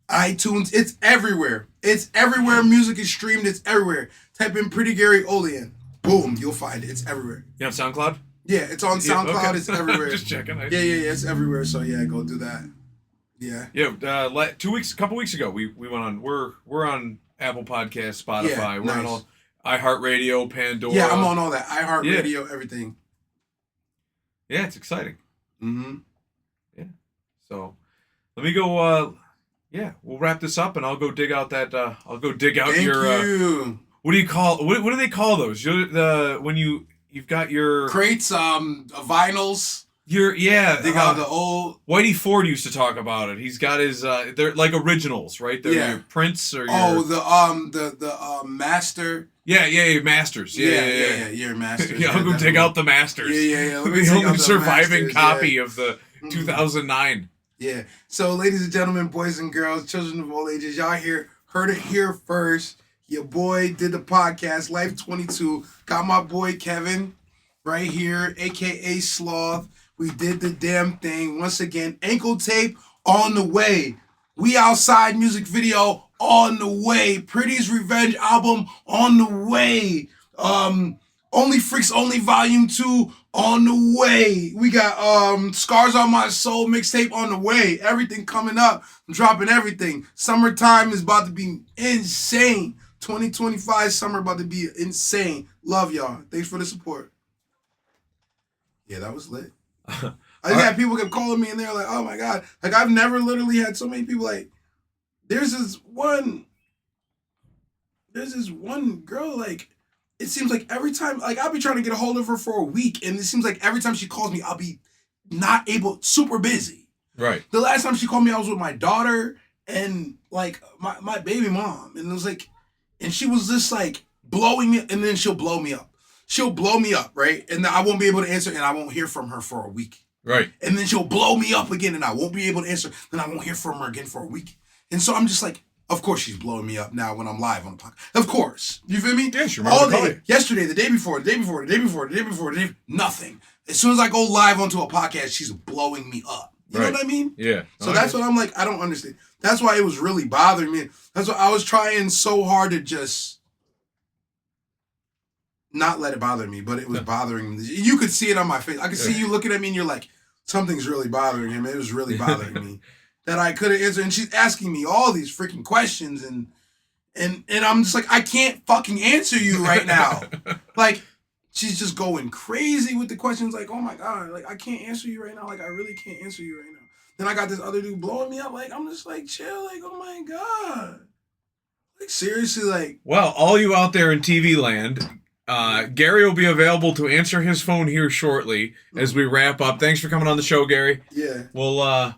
iTunes. It's everywhere. It's everywhere. Music is streamed. It's everywhere. Type in Pretty Gary Olean. Boom, you'll find it. It's everywhere. You on SoundCloud? Yeah, it's on SoundCloud. Yeah, okay. It's everywhere. Just checking. Yeah, it's everywhere. So yeah, go do that. Yeah. Yeah. A couple weeks ago, we went on. We're on Apple Podcasts, Spotify. Yeah, we're on all iHeartRadio, Pandora. Yeah, I'm on all that. iHeartRadio, everything. Yeah, it's exciting. Mm-hmm. Yeah. So let me go. We'll wrap this up, and I'll go dig out that. I'll go dig out Thank your. You. What do you call? What do they call those? When you've got your crates, vinyls. They got the old. Whitey Ford used to talk about it. He's got his. They're like originals, right? They're your prints or your. The master. Yeah, masters. Yeah, your masters. Yeah, I'll go dig out the masters. Yeah. The only surviving copy of the 2009. Yeah. So, ladies and gentlemen, boys and girls, children of all ages, y'all heard it here first. Your boy did the podcast, Life22. Got my boy Kevin right here, a.k.a. Sloth. We did the damn thing. Once again, Ankle Tape on the way. We Outside music video on the way. Pretty's Revenge album on the way. Only Freaks Only Volume 2 on the way. We got Scars on My Soul mixtape on the way. Everything coming up. I'm dropping everything. Summertime is about to be insane. 2025 summer about to be insane. Love y'all. Thanks for the support. Yeah, that was lit. I just had people kept calling me and they're like, oh my God. Like I've never literally had so many people like, there's this one girl, like, it seems like every time, like I'll be trying to get a hold of her for a week and it seems like every time she calls me, I'll be not able, super busy. Right. The last time she called me, I was with my daughter and like my baby mom. And it was like, and she was just like blowing me, and then she'll blow me up. She'll blow me up, right? And then I won't be able to answer, and I won't hear from her for a week. Right. And then she'll blow me up again, and I won't be able to answer, then I won't hear from her again for a week. And so I'm just like, of course she's blowing me up now when I'm live on the podcast. Of course. You feel me? Yeah, she all day. Yesterday, the day before, nothing. As soon as I go live onto a podcast, she's blowing me up. You know what I mean? Yeah. So that's what I'm like, I don't understand. That's why it was really bothering me. That's why I was trying so hard to just not let it bother me, but it was bothering me. You could see it on my face. I could see you looking at me and you're like, something's really bothering him. It was really bothering me that I couldn't answer. And she's asking me all these freaking questions and I'm just like, I can't fucking answer you right now. Like, she's just going crazy with the questions like, oh my God, like I can't answer you right now. Like I really can't answer you right now. Then I got this other dude blowing me up. Like, I'm just like, chill. Like, oh my God. Like, seriously, like. Well, all you out there in TV land, Gary will be available to answer his phone here shortly as we wrap up. Thanks for coming on the show, Gary. Yeah. We'll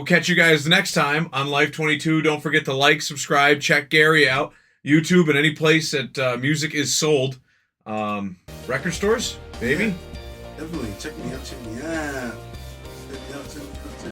catch you guys next time on Life22. Don't forget to like, subscribe, check Gary out. YouTube and any place that music is sold. Record stores, maybe? Yeah, definitely. Check me out. Check me out.